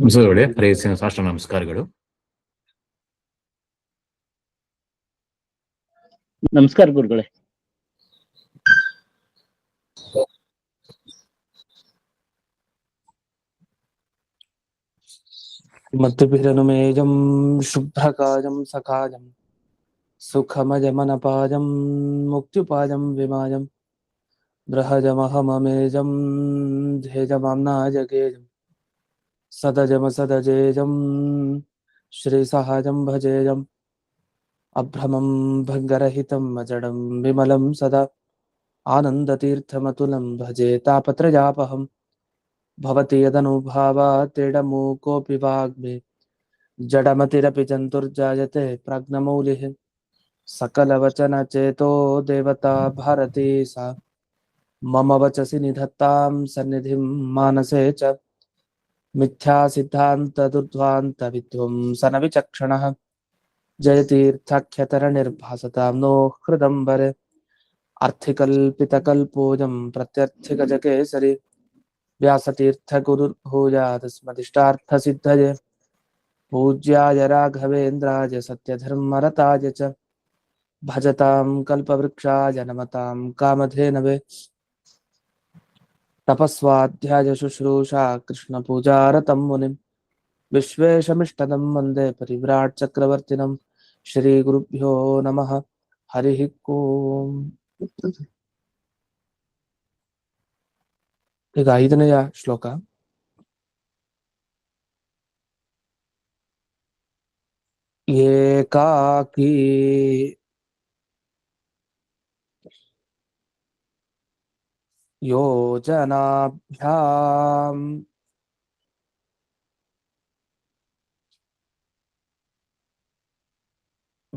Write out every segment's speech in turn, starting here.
ನಮಸ್ಕಾರಗಳೇ, ಹರಿಸಿನ ಸಾಷ್ಟಾಂಗ ನಮಸ್ಕಾರಗಳು. ನಮಸ್ಕಾರ ಗುರುಗಳೇ. ಮತ್ತುಭಿರನುಮೇಜಂ ಶುಭ್ರಕಾಜಂ ಸಖಾಜಂ ಸುಖಮಜಮನಪಾಜಂ ಮುಕ್ತಿಪಾಜಂ ವಿಮಾಜಂ ಬೃಹಜಮಹಮಮೇಜಂ ಧೇಜಮಾಮ್ನಾಜಗೇಜಂ ಸದಜಮಸದಜೇಜಂ ಶ್ರೀಸಹಜಂ ಭಜೇಜಂ ಅಭ್ರಮಂ ಭಂಗರಹಿತಂ ಅಜಡಂ ವಿಮಲಂ ಸದಾ ಆನಂದತೀರ್ಥಮತುಲಂ ಭಜೆ ತಾಪತ್ರಯಾಪಹಂ ಭವತಿ ಯದನುಭಾವಾತ್ತೀಡಮೂಕೋऽಪಿ ವಾಗ್ಮಿ ಜಡಮತಿರಪಿ ಜಂತುರ್ಜಾಯತೆ ಪ್ರಾಜ್ಞಮೌಲಿಃ सकलवचनचेतो देवता भारती सा मम वचसि निधत्तां सन्निधिं मानसे च मिथ्यासिद्धान्तदुर्ध्वान्तविध्वंसनविचक्षणः जयतीर्थाख्यतरनिर्भासतां नो हृदम्बरे अर्थिकल्पितकल्पोऽयं प्रत्यर्थिगजकेसरी व्यासतीर्थगुरुर्भूयादस्मदिष्टार्थसिद्धये पूज्याय राघवेन्द्राय सत्यधर्मरताय च भजतां कल्पवृक्षाय नमतां कामधेनवे तपस्वाध्याय शुश्रूषा कृष्णपूजारतं मुनिं विश्वेशमिष्टदं वन्दे परिव्राट् चक्रवर्तिनं श्रीगुरुभ्यो नमः हरिः ओम्. ಈಗ 5ನೇಯ ಶ್ಲೋಕ. ಏಕಾಕಿ ಯೋಜನಾಭ್ಯಾಂ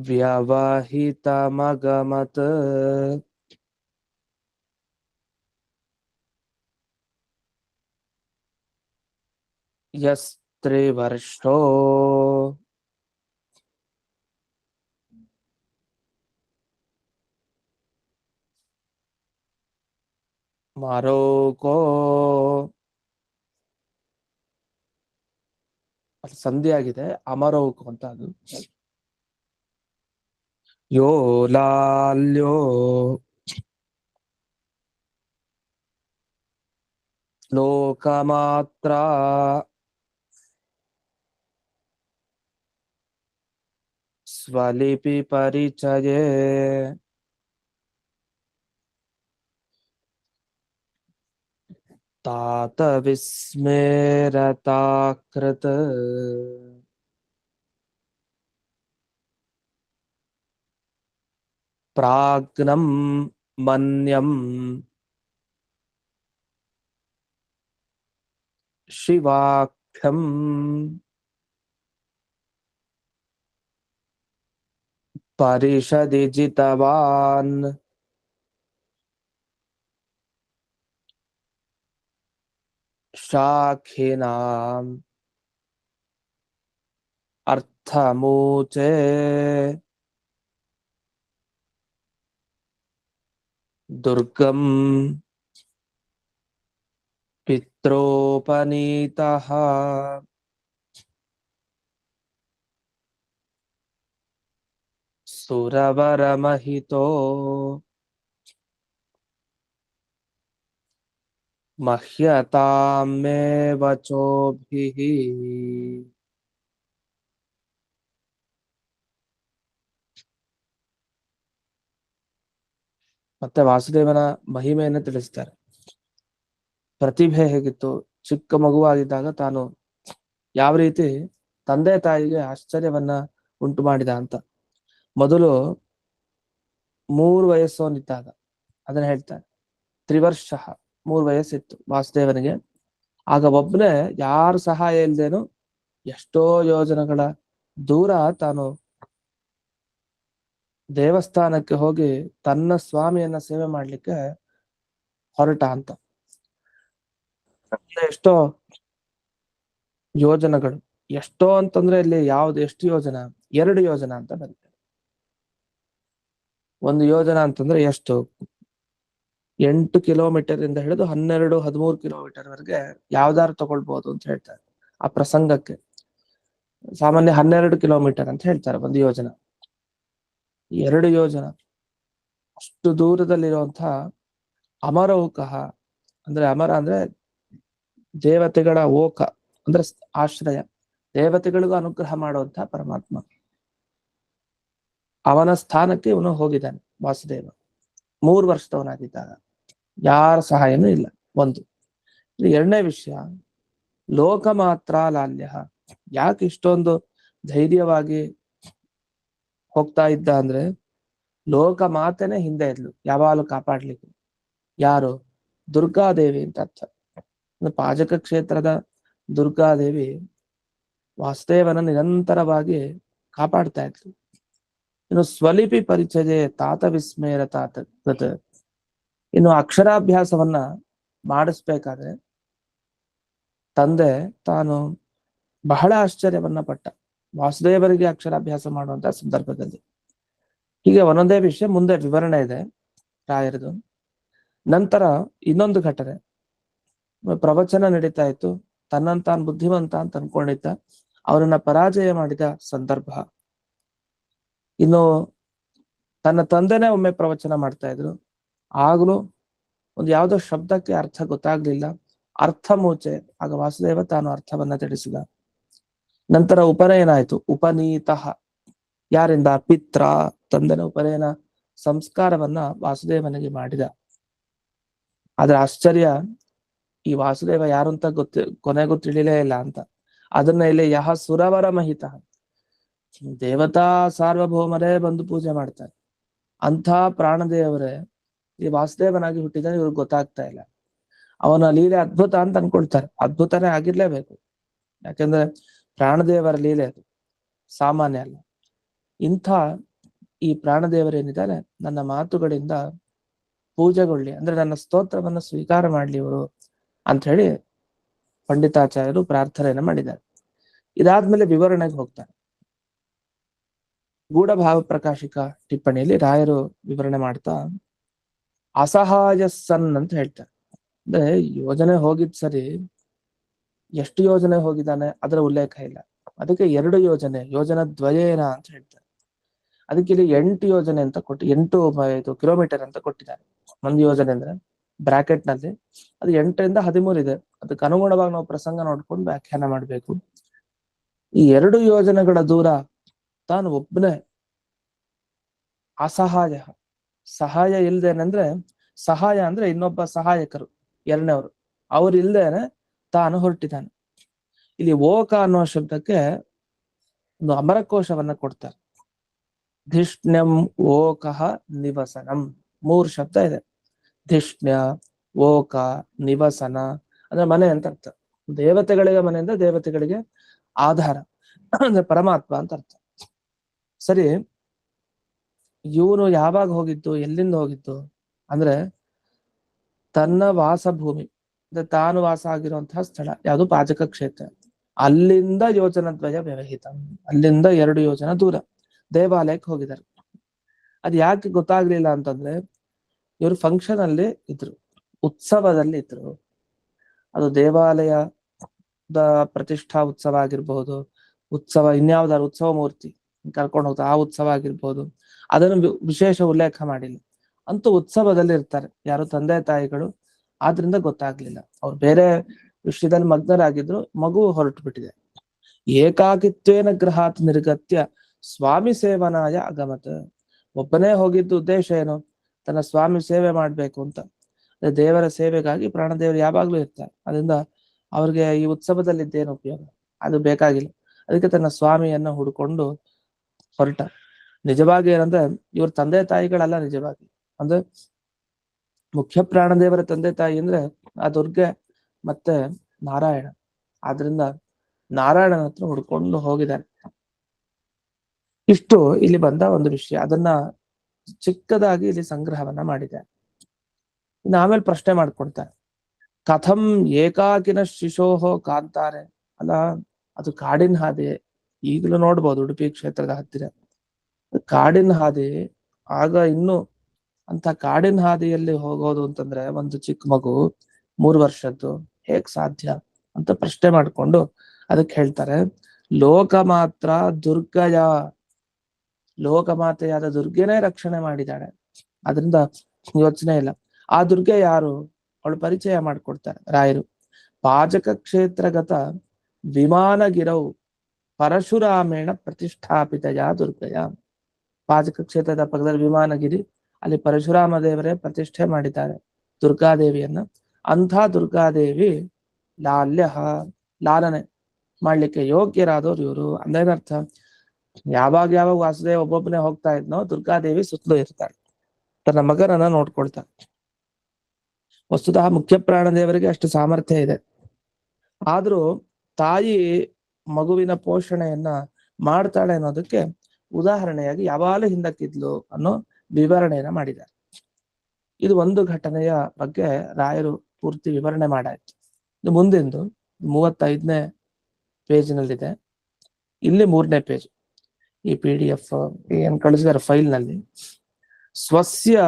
ವ್ಯವಹಿತಮಗಮತ್ ಯಸ್ತ್ರಿವರ್ಷೋ ಮಾರೋಕೋ ಅದು ಸಂಧಿ ಆಗಿದೆ, ಅಮರೋಕು ಅಂತ. ಅದು ಯೋ ಲಾಲ್ಯೋ ಲೋಕಮಾತ್ರ ಸ್ವಲಿಪಿ ಪರಿಚಯೇ तात विस्मेरताकृत प्राज्ञं मन्यं शिवाख्यं परिषदि जितवान् शाखिनाम् अर्थमूचे दुर्गम पित्रोपनीतः सुरवरमहितो मह्यतां वचोभिः ಮತ್ತೆ ವಾಸುದೇವನ ಮಹಿಮೆಯನ್ನು ತಿಳಿಸ್ತಾರೆ. ಪ್ರತಿಭೆ ಹೇಗಿತ್ತು, ಚಿಕ್ಕ ಮಗುವಾಗಿದ್ದಾಗ ತಾನು ಯಾವ ರೀತಿ ತಂದೆ ತಾಯಿಗೆ ಆಶ್ಚರ್ಯವನ್ನ ಉಂಟು ಮಾಡಿದ ಅಂತ. ಮೊದಲು 3 ವಯಸ್ಸೋನಿದ್ದಾಗ ಅದನ್ನ ಹೇಳ್ತಾರೆ. ತ್ರಿವರ್ಷ 3 ವಯಸ್ಸಿತ್ತು ವಾಸುದೇವನಿಗೆ. ಆಗ ಒಬ್ಬನೇ, ಯಾರ ಸಹಾಯ ಇಲ್ದೇನು ಎಷ್ಟೋ ಯೋಜನೆಗಳ ದೂರ ತಾನು ದೇವಸ್ಥಾನಕ್ಕೆ ಹೋಗಿ ತನ್ನ ಸ್ವಾಮಿಯನ್ನ ಸೇವೆ ಮಾಡ್ಲಿಕ್ಕೆ ಹೊರಟ ಅಂತ. ಎಷ್ಟೋ ಯೋಜನೆಗಳು, ಎಷ್ಟೋ ಅಂತಂದ್ರೆ ಇಲ್ಲಿ ಯಾವ್ದು ಎಷ್ಟು ಯೋಜನ, 2 ಯೋಜನ ಅಂತ ಬರುತ್ತೆ. ಒಂದು ಯೋಜನ ಅಂತಂದ್ರೆ ಎಷ್ಟು, 8 ಕಿಲೋಮೀಟರ್ ಇಂದ ಹಿಡಿದು 12-13 ಕಿಲೋಮೀಟರ್ ವರೆಗೆ ಯಾವ್ದಾರು ತಗೊಳ್ಬಹುದು ಅಂತ ಹೇಳ್ತಾರೆ. ಆ ಪ್ರಸಂಗಕ್ಕೆ. ಸಾಮಾನ್ಯ 12 ಕಿಲೋಮೀಟರ್ ಅಂತ ಹೇಳ್ತಾರೆ ಒಂದು ಯೋಜನ. 2 ಯೋಜನ ಅಷ್ಟು ದೂರದಲ್ಲಿರುವಂತಹ ಅಮರೌಕಃ, ಅಂದ್ರೆ ಅಮರ ಅಂದ್ರೆ ದೇವತೆಗಳ ಓಕ ಅಂದ್ರೆ ಆಶ್ರಯ, ದೇವತೆಗಳಿಗೂ ಅನುಗ್ರಹ ಮಾಡುವಂತಹ ಪರಮಾತ್ಮ. ಅವನ ಸ್ಥಾನಕ್ಕೆ ಇವನು ಹೋಗಿದ್ದಾನೆ ವಾಸುದೇವ. 3 ವರ್ಷದವನಾಗಿದ್ದಾಗ ಯಾರ ಸಹಾಯನೂ ಇಲ್ಲ. ಒಂದು. ಎರಡನೇ ವಿಷಯ, ಲೋಕ ಮಾತ್ರ ಲಾಲ್ಯ. ಯಾಕೆ ಇಷ್ಟೊಂದು ಧೈರ್ಯವಾಗಿ ಹೋಗ್ತಾ ಇದ್ದ ಅಂದ್ರೆ, ಲೋಕ ಮಾತೆನೆ ಹಿಂದೆ ಇದ್ಲು ಯಾವಾಗಲೂ ಕಾಪಾಡ್ಲಿಕ್ಕೆ. ಯಾರು? ದುರ್ಗಾದೇವಿ ಅಂತ ಅರ್ಥ. ಪಾಜಕ ಕ್ಷೇತ್ರದ ದುರ್ಗಾದೇವಿ ವಾಸುದೇವನ ನಿರಂತರವಾಗಿ ಕಾಪಾಡ್ತಾ ಇದ್ಲು. ಇನ್ನು ಸ್ವಲಿಪಿ ಪರಿಚಯ ತಾತ ವಿಸ್ಮೇರ ತಾತ. ಇನ್ನು ಅಕ್ಷರಾಭ್ಯಾಸವನ್ನ ಮಾಡಿಸ್ಬೇಕಾದ್ರೆ ತಂದೆ ತಾನು ಬಹಳ ಆಶ್ಚರ್ಯವನ್ನ ಪಟ್ಟ, ವಾಸುದೇವರಿಗೆ ಅಕ್ಷರಾಭ್ಯಾಸ ಮಾಡುವಂತಹ ಸಂದರ್ಭದಲ್ಲಿ. ಹೀಗೆ ಒಂದೊಂದೇ ವಿಷಯ ಮುಂದೆ ವಿವರಣೆ ಇದೆ ರಾಯರದು. ನಂತರ ಇನ್ನೊಂದು ಘಟನೆ, ಪ್ರವಚನ ನಡೀತಾ ಇತ್ತು, ತನ್ನಂತಾನ್ ಬುದ್ಧಿವಂತ ಅಂತ ಅನ್ಕೊಂಡಿದ್ದ, ಅವರನ್ನ ಪರಾಜಯ ಮಾಡಿದ ಸಂದರ್ಭ. ಇನ್ನು ತನ್ನ ತಂದೆನೇ ಒಮ್ಮೆ ಪ್ರವಚನ ಮಾಡ್ತಾ ಇದ್ರು, ಆಗ್ಲೂ ಒಂದು ಯಾವುದೋ ಶಬ್ದಕ್ಕೆ ಅರ್ಥ ಗೊತ್ತಾಗ್ಲಿಲ್ಲ, ಅರ್ಥ ಮೂಚೆ. ಆಗ ವಾಸುದೇವ ತಾನು ಅರ್ಥವನ್ನ ತಿಳಿಸಿದ. ನಂತರ ಉಪನಯನ ಆಯ್ತು. ಉಪನೀತಃ ಯಾರಿಂದ? ಪಿತ್ರ. ತಂದೆನ ಉಪನಯನ ಸಂಸ್ಕಾರವನ್ನ ವಾಸುದೇವನಿಗೆ ಮಾಡಿದ. ಆದ್ರೆ ಆಶ್ಚರ್ಯ, ಈ ವಾಸುದೇವ ಯಾರು ಅಂತ ಕೊನೆಗೂ ತಿಳಿಲೇ ಇಲ್ಲ ಅಂತ. ಅದನ್ನ ಇಲ್ಲಿ ಯಹ ಸುರವರ ಮಹಿತ, ದೇವತಾ ಸಾರ್ವಭೌಮರೇ ಬಂದು ಪೂಜೆ ಮಾಡ್ತಾರೆ, ಅಂಥ ಪ್ರಾಣದೇವರೇ ಈ ವಾಸುದೇವನಾಗಿ ಹುಟ್ಟಿದರೆ ಇವ್ರಿಗೆ ಗೊತ್ತಾಗ್ತಾ ಇಲ್ಲ. ಅವನ ಲೀಲೆ ಅದ್ಭುತ ಅಂತ ಅನ್ಕೊಳ್ತಾರೆ. ಅದ್ಭುತನೇ ಆಗಿರ್ಲೇಬೇಕು, ಯಾಕೆಂದ್ರೆ ಪ್ರಾಣದೇವರ ಲೀಲೆ ಅದು ಸಾಮಾನ್ಯ ಅಲ್ಲ. ಇಂಥ ಈ ಪ್ರಾಣದೇವರೇನಿದ್ದಾರೆ ನನ್ನ ಮಾತುಗಳಿಂದ ಪೂಜೆಗೊಳ್ಳಿ, ಅಂದ್ರೆ ನನ್ನ ಸ್ತೋತ್ರವನ್ನು ಸ್ವೀಕಾರ ಮಾಡ್ಲಿ ಇವರು ಅಂತ ಹೇಳಿ ಪಂಡಿತಾಚಾರ್ಯರು ಪ್ರಾರ್ಥನೆಯನ್ನು ಮಾಡಿದ್ದಾರೆ. ಇದಾದ್ಮೇಲೆ ವಿವರಣೆಗೆ ಹೋಗ್ತಾರೆ. ಗೂಢಭಾವ ಪ್ರಕಾಶಿಕ ಟಿಪ್ಪಣಿಯಲ್ಲಿ ರಾಯರು ವಿವರಣೆ ಮಾಡ್ತಾ ಅಸಹಾಯ ಸನ್ ಅಂತ ಹೇಳ್ತಾರೆ. ಅಂದ್ರೆ ಯೋಜನೆ ಹೋಗಿದ್ ಸರಿ, ಎಷ್ಟು ಯೋಜನೆ ಹೋಗಿದ್ದಾನೆ ಅದರ ಉಲ್ಲೇಖ ಇಲ್ಲ. ಅದಕ್ಕೆ 2 ಯೋಜನೆ, ಯೋಜನ ದ್ವಯೇನ ಅಂತ ಹೇಳ್ತಾರೆ. ಅದಕ್ಕೆ ಇಲ್ಲಿ 8 ಯೋಜನೆ ಅಂತ 8 ಕಿಲೋಮೀಟರ್ ಅಂತ ಕೊಟ್ಟಿದ್ದಾರೆ. ಒಂದು ಯೋಜನೆ ಅಂದ್ರೆ ಬ್ರಾಕೆಟ್ ನಲ್ಲಿ ಅದು 8 ರಿಂದ 13 ಇದೆ. ಅದಕ್ಕೆ ಅನುಗುಣವಾಗಿ ನಾವು ಪ್ರಸಂಗ ನೋಡ್ಕೊಂಡು ವ್ಯಾಖ್ಯಾನ ಮಾಡ್ಬೇಕು. ಈ 2 ಯೋಜನೆಗಳ ದೂರ ತಾನು ಒಬ್ಬನೇ ಅಸಹಾಯ, ಸಹಾಯ ಇಲ್ದೇನಂದ್ರೆ, ಸಹಾಯ ಅಂದ್ರೆ ಇನ್ನೊಬ್ಬ ಸಹಾಯಕರು ಎರಡನೇವರು, ಅವ್ರು ಇಲ್ದೇನೆ ತಾನು ಹೊರಟಿದ್ದಾನೆ. ಇಲ್ಲಿ ಓಕ ಅನ್ನೋ ಶಬ್ದಕ್ಕೆ ಒಂದು ಅಮರಕೋಶವನ್ನ ಕೊಡ್ತಾರೆ. ಧಿಷ್ಣ್ಯಂ ಓಕಃ ನಿವಸನಂ, 3 ಶಬ್ದ ಇದೆ. ಧಿಷ್ಣ್ಯ, ಓಕ, ನಿವಸನ ಅಂದ್ರೆ ಮನೆ ಅಂತ ಅರ್ಥ. ದೇವತೆಗಳಿಗೆ ಮನೆಯಿಂದ ದೇವತೆಗಳಿಗೆ ಆಧಾರ ಅಂದ್ರೆ ಪರಮಾತ್ಮ ಅಂತ ಅರ್ಥ. ಸರಿ, ಇವನು ಯಾವಾಗ ಹೋಗಿದ್ದು, ಎಲ್ಲಿಂದ ಹೋಗಿದ್ದು ಅಂದ್ರೆ ತನ್ನ ವಾಸಭೂಮಿ ಅಂದ್ರೆ ತಾನು ವಾಸ ಆಗಿರುವಂತಹ ಸ್ಥಳ ಯಾವುದು? ಪಾಜಕ ಕ್ಷೇತ್ರ. ಅಲ್ಲಿಂದ ಯೋಜನದ್ವಯ ವ್ಯವಹಿತ, ಅಲ್ಲಿಂದ 2 ಯೋಜನ ದೂರ ದೇವಾಲಯಕ್ಕೆ ಹೋಗಿದ್ದಾರೆ. ಅದ್ ಯಾಕೆ ಗೊತ್ತಾಗ್ಲಿಲ್ಲ ಅಂತಂದ್ರೆ, ಇವರು ಫಂಕ್ಷನ್ ಅಲ್ಲಿ ಇದ್ರು, ಉತ್ಸವದಲ್ಲಿ ಇದ್ರು. ಅದು ದೇವಾಲಯದ ಪ್ರತಿಷ್ಠಾ ಉತ್ಸವ ಆಗಿರ್ಬಹುದು, ಉತ್ಸವ ಇನ್ಯಾವ್ದಾದ್ರು ಉತ್ಸವ ಮೂರ್ತಿ ಕರ್ಕೊಂಡು ಹೋಗ್ತಾರೆ ಆ ಉತ್ಸವ ಆಗಿರ್ಬಹುದು, ಅದನ್ನು ವಿಶೇಷ ಉಲ್ಲೇಖ ಮಾಡಿಲ್ಲ. ಅಂತೂ ಉತ್ಸವದಲ್ಲಿ ಇರ್ತಾರೆ ಯಾರು? ತಂದೆ ತಾಯಿಗಳು. ಆದ್ರಿಂದ ಗೊತ್ತಾಗ್ಲಿಲ್ಲ, ಅವ್ರು ಬೇರೆ ವಿಷಯದಲ್ಲಿ ಮಗ್ನರಾಗಿದ್ರು. ಮಗು ಹೊರಟು ಬಿಟ್ಟಿದೆ. ಏಕಾಕಿತ್ವೇನ ಗೃಹಾತ್ ನಿರ್ಗತ್ಯ ಸ್ವಾಮಿ ಸೇವನಾಯ ಅಗಮತ್. ಒಬ್ಬನೇ ಹೋಗಿದ್ದು ಉದ್ದೇಶ ಏನು? ತನ್ನ ಸ್ವಾಮಿ ಸೇವೆ ಮಾಡ್ಬೇಕು ಅಂತ. ದೇವರ ಸೇವೆಗಾಗಿ ಪ್ರಾಣದೇವರು ಯಾವಾಗ್ಲೂ ಇರ್ತಾರೆ. ಅದರಿಂದ ಅವ್ರಿಗೆ ಈ ಉತ್ಸವದಲ್ಲಿದ್ದೇನು ಉಪಯೋಗ? ಅದು ಬೇಕಾಗಿಲ್ಲ. ಅದಕ್ಕೆ ತನ್ನ ಸ್ವಾಮಿಯನ್ನ ಹುಡ್ಕೊಂಡು ಹೊರಟ. ನಿಜವಾಗಿ ಏನಂದ್ರೆ ಇವ್ರ ತಂದೆ ತಾಯಿಗಳಲ್ಲ, ನಿಜವಾಗಿ ಅಂದ್ರೆ ಮುಖ್ಯ ಪ್ರಾಣದೇವರ ತಂದೆ ತಾಯಿ ಅಂದ್ರೆ ಆ ದುರ್ಗೆ ಮತ್ತೆ ನಾರಾಯಣ. ಆದ್ರಿಂದ ನಾರಾಯಣನ ಹತ್ರ ಹುಡ್ಕೊಂಡು ಹೋಗಿದ್ದಾರೆ. ಇಷ್ಟು ಇಲ್ಲಿ ಬಂದ ಒಂದು ವಿಷಯ. ಅದನ್ನ ಚಿಕ್ಕದಾಗಿ ಇಲ್ಲಿ ಸಂಗ್ರಹವನ್ನ ಮಾಡಿದೆ. ಇನ್ನು ಆಮೇಲೆ ಪ್ರಶ್ನೆ ಮಾಡ್ಕೊಡ್ತಾರೆ, ಕಥಂ ಏಕಾಕಿನ ಶಿಶೋಹೋ ಕಾಂತಾರೆ. ಅಲ್ಲ, ಅದು ಕಾಡಿನ ಹಾದಿ. ಈಗಲೂ ನೋಡ್ಬೋದು ಉಡುಪಿ ಕ್ಷೇತ್ರದ ಹತ್ತಿರ ಕಾಡಿನ ಹಾದಿ. ಆಗ ಇನ್ನು ಅಂತ ಕಾಡಿನ ಹಾದಿಯಲ್ಲಿ ಹೋಗೋದು ಅಂತಂದ್ರೆ ಒಂದು ಚಿಕ್ಕ ಮಗು 3 ವರ್ಷದ್ದು ಹೇಗ್ ಸಾಧ್ಯ ಅಂತ ಪ್ರಶ್ನೆ ಮಾಡ್ಕೊಂಡು ಅದಕ್ಕೆ ಹೇಳ್ತಾರೆ ಲೋಕ ಮಾತ್ರ ದುರ್ಗಯ, ಲೋಕಮಾತೆಯಾದ ದುರ್ಗೆನೇ ರಕ್ಷಣೆ ಮಾಡಿದ್ದಾಳೆ, ಅದರಿಂದ ಯೋಚನೆ ಇಲ್ಲ. ಆ ದುರ್ಗೆ ಯಾರು? ಅವಳು ಪರಿಚಯ ಮಾಡಿಕೊಡ್ತಾರೆ ರಾಯರು. ಪಾಜಕ ಕ್ಷೇತ್ರಗತ ವಿಮಾನಗಿರವು ಪರಶುರಾಮೇಣ ಪ್ರತಿಷ್ಠಾಪಿತಯ ದುರ್ಗಯ. ಪಾಜಕ ಕ್ಷೇತ್ರದ ಪಕ್ಕದಲ್ಲಿ ವಿಮಾನಗಿರಿ, ಅಲ್ಲಿ ಪರಶುರಾಮ ದೇವರೇ ಪ್ರತಿಷ್ಠೆ ಮಾಡಿದ್ದಾರೆ ದುರ್ಗಾದೇವಿಯನ್ನ. ಅಂಥ ದುರ್ಗಾದೇವಿ ಲಾಲ್ಯ, ಲಾಲನೆ ಮಾಡ್ಲಿಕ್ಕೆ ಯೋಗ್ಯರಾದವ್ರು ಇವರು. ಅಂದೇನರ್ಥ? ಯಾವಾಗ ಯಾವಾಗ ವಾಸುದೇವ ಒಬ್ಬೊಬ್ಬನೇ ಹೋಗ್ತಾ ಇದ್ನೋ ದುರ್ಗಾದೇವಿ ಸುತ್ತಲೂ ಇರ್ತಾಳೆ, ತನ್ನ ಮಗನನ್ನ ನೋಡ್ಕೊಳ್ತಾಳೆ. ವಸ್ತುತಃ ಮುಖ್ಯ ಪ್ರಾಣದೇವರಿಗೆ ಅಷ್ಟು ಸಾಮರ್ಥ್ಯ ಇದೆ. ಆದ್ರೂ ತಾಯಿ ಮಗುವಿನ ಪೋಷಣೆಯನ್ನ ಮಾಡ್ತಾಳೆ ಅನ್ನೋದಕ್ಕೆ ಉದಾಹರಣೆಯಾಗಿ ಯಾವಾಗಲೂ ಹಿಂದಕ್ಕಿದ್ಲು ಅನ್ನೋ ವಿವರಣೆಯನ್ನ ಮಾಡಿದ್ದಾರೆ. ಇದು ಒಂದು ಘಟನೆಯ ಬಗ್ಗೆ ರಾಯರು ಪೂರ್ತಿ ವಿವರಣೆ ಮಾಡಾಯ್ತು. ಇದು ಮುಂದಿಂದು 35ನೇ ಪೇಜ್ನಲ್ಲಿದೆ. ಇಲ್ಲಿ 3ನೇ ಪೇಜ್, ಈ PDF ಏನ್ ಕಳಿಸಿದಾರೆ ಫೈಲ್ ನಲ್ಲಿ. ಸ್ವಸ್ಯ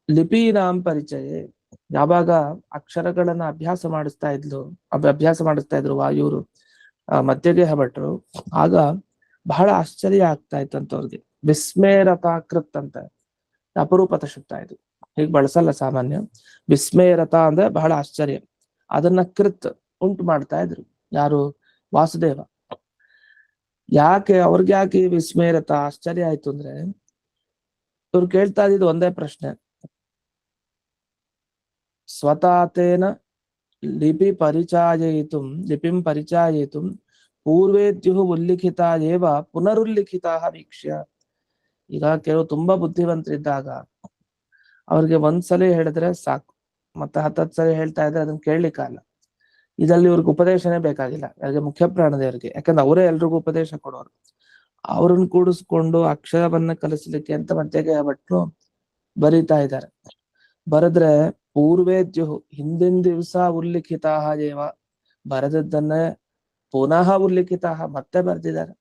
ಲಿಪೀನಾಂ ಪರಿಚಯ, ಯಾವಾಗ ಅಕ್ಷರಗಳನ್ನ ಅಭ್ಯಾಸ ಮಾಡಿಸ್ತಾ ಇದ್ರು ವಾಯುರು ಮಧ್ಯಗೇಹ ಭಟ್ರು, ಆಗ ಬಹಳ ಆಶ್ಚರ್ಯ ಆಗ್ತಾ ಇತ್ತಂತ ಅವ್ರಿಗೆ. ವಿಸ್ಮೇರತಾಕೃತ್ ಅಂತ ಅಪರೂಪದ ಶಬ್ದ ಇದು, ಹೀಗೆ ಬಳಸಲ್ಲ ಸಾಮಾನ್ಯ. ವಿಸ್ಮೇರತ ಅಂದ್ರೆ ಬಹಳ ಆಶ್ಚರ್ಯ, ಅದನ್ನ ಕೃತ್ ಉಂಟು ಮಾಡ್ತಾ ಇದ್ರು ಯಾರು? ವಾಸುದೇವ. ಅವ್ರಿಗೆ ಯಾಕೆ ವಿಸ್ಮೇರತ ಆಶ್ಚರ್ಯ ಆಯ್ತು ಅಂದ್ರೆ, ಇವ್ರು ಕೇಳ್ತಾ ಇದ್ದಿದ್ದು ಒಂದೇ ಪ್ರಶ್ನೆ. ಸ್ವತಾತೇನ ಲಿಪಿಂ ಪರಿಚಾಯಯಿತು ಪೂರ್ವೇದ್ಯು ಉಲ್ಲಿಖಿತ ಏವ ಪುನರುಲ್ಲಿಖಿತ ವೀಕ್ಷ್ಯ. ಈಗ ಕೆಲವು ತುಂಬಾ ಬುದ್ಧಿವಂತರಿದ್ದಾಗ ಅವ್ರಿಗೆ ಒಂದ್ಸಲಿ ಹೇಳಿದ್ರೆ ಸಾಕು, ಮತ್ತೆ 10 ಸಲ ಹೇಳ್ತಾ ಇದ್ರೆ ಅದನ್ನ ಕೇಳಲಿಕ್ಕಲ್ಲ. ಇದರಲ್ಲಿ ಇವ್ರಿಗೆ ಉಪದೇಶನೇ ಬೇಕಾಗಿಲ್ಲ, ಯಾರಿಗೆ? ಮುಖ್ಯ ಪ್ರಾಣದೇವರಿಗೆ. ಯಾಕಂದ್ರೆ ಅವರೇ ಎಲ್ರಿಗೂ ಉಪದೇಶ ಕೊಡೋರು. ಅವ್ರನ್ನ ಕೂಡಿಸ್ಕೊಂಡು ಅಕ್ಷರವನ್ನ ಕಲಿಸ್ಲಿಕ್ಕೆ ಅಂತ ಮಧ್ಯಗೆ ಭಟ್ರು ಬರೀತಾ ಇದ್ದಾರೆ. ಬರೆದ್ರೆ ಪೂರ್ವೇದ್ಯು, ಹಿಂದಿನ ದಿವಸ ಉಲ್ಲಿಖಿತ ಏವ, ಬರೆದದ್ದನ್ನೇ ಪುನಃ ಉಲ್ಲಿಖಿತ, ಮತ್ತೆ ಬರ್ದಿದ್ದಾರೆ.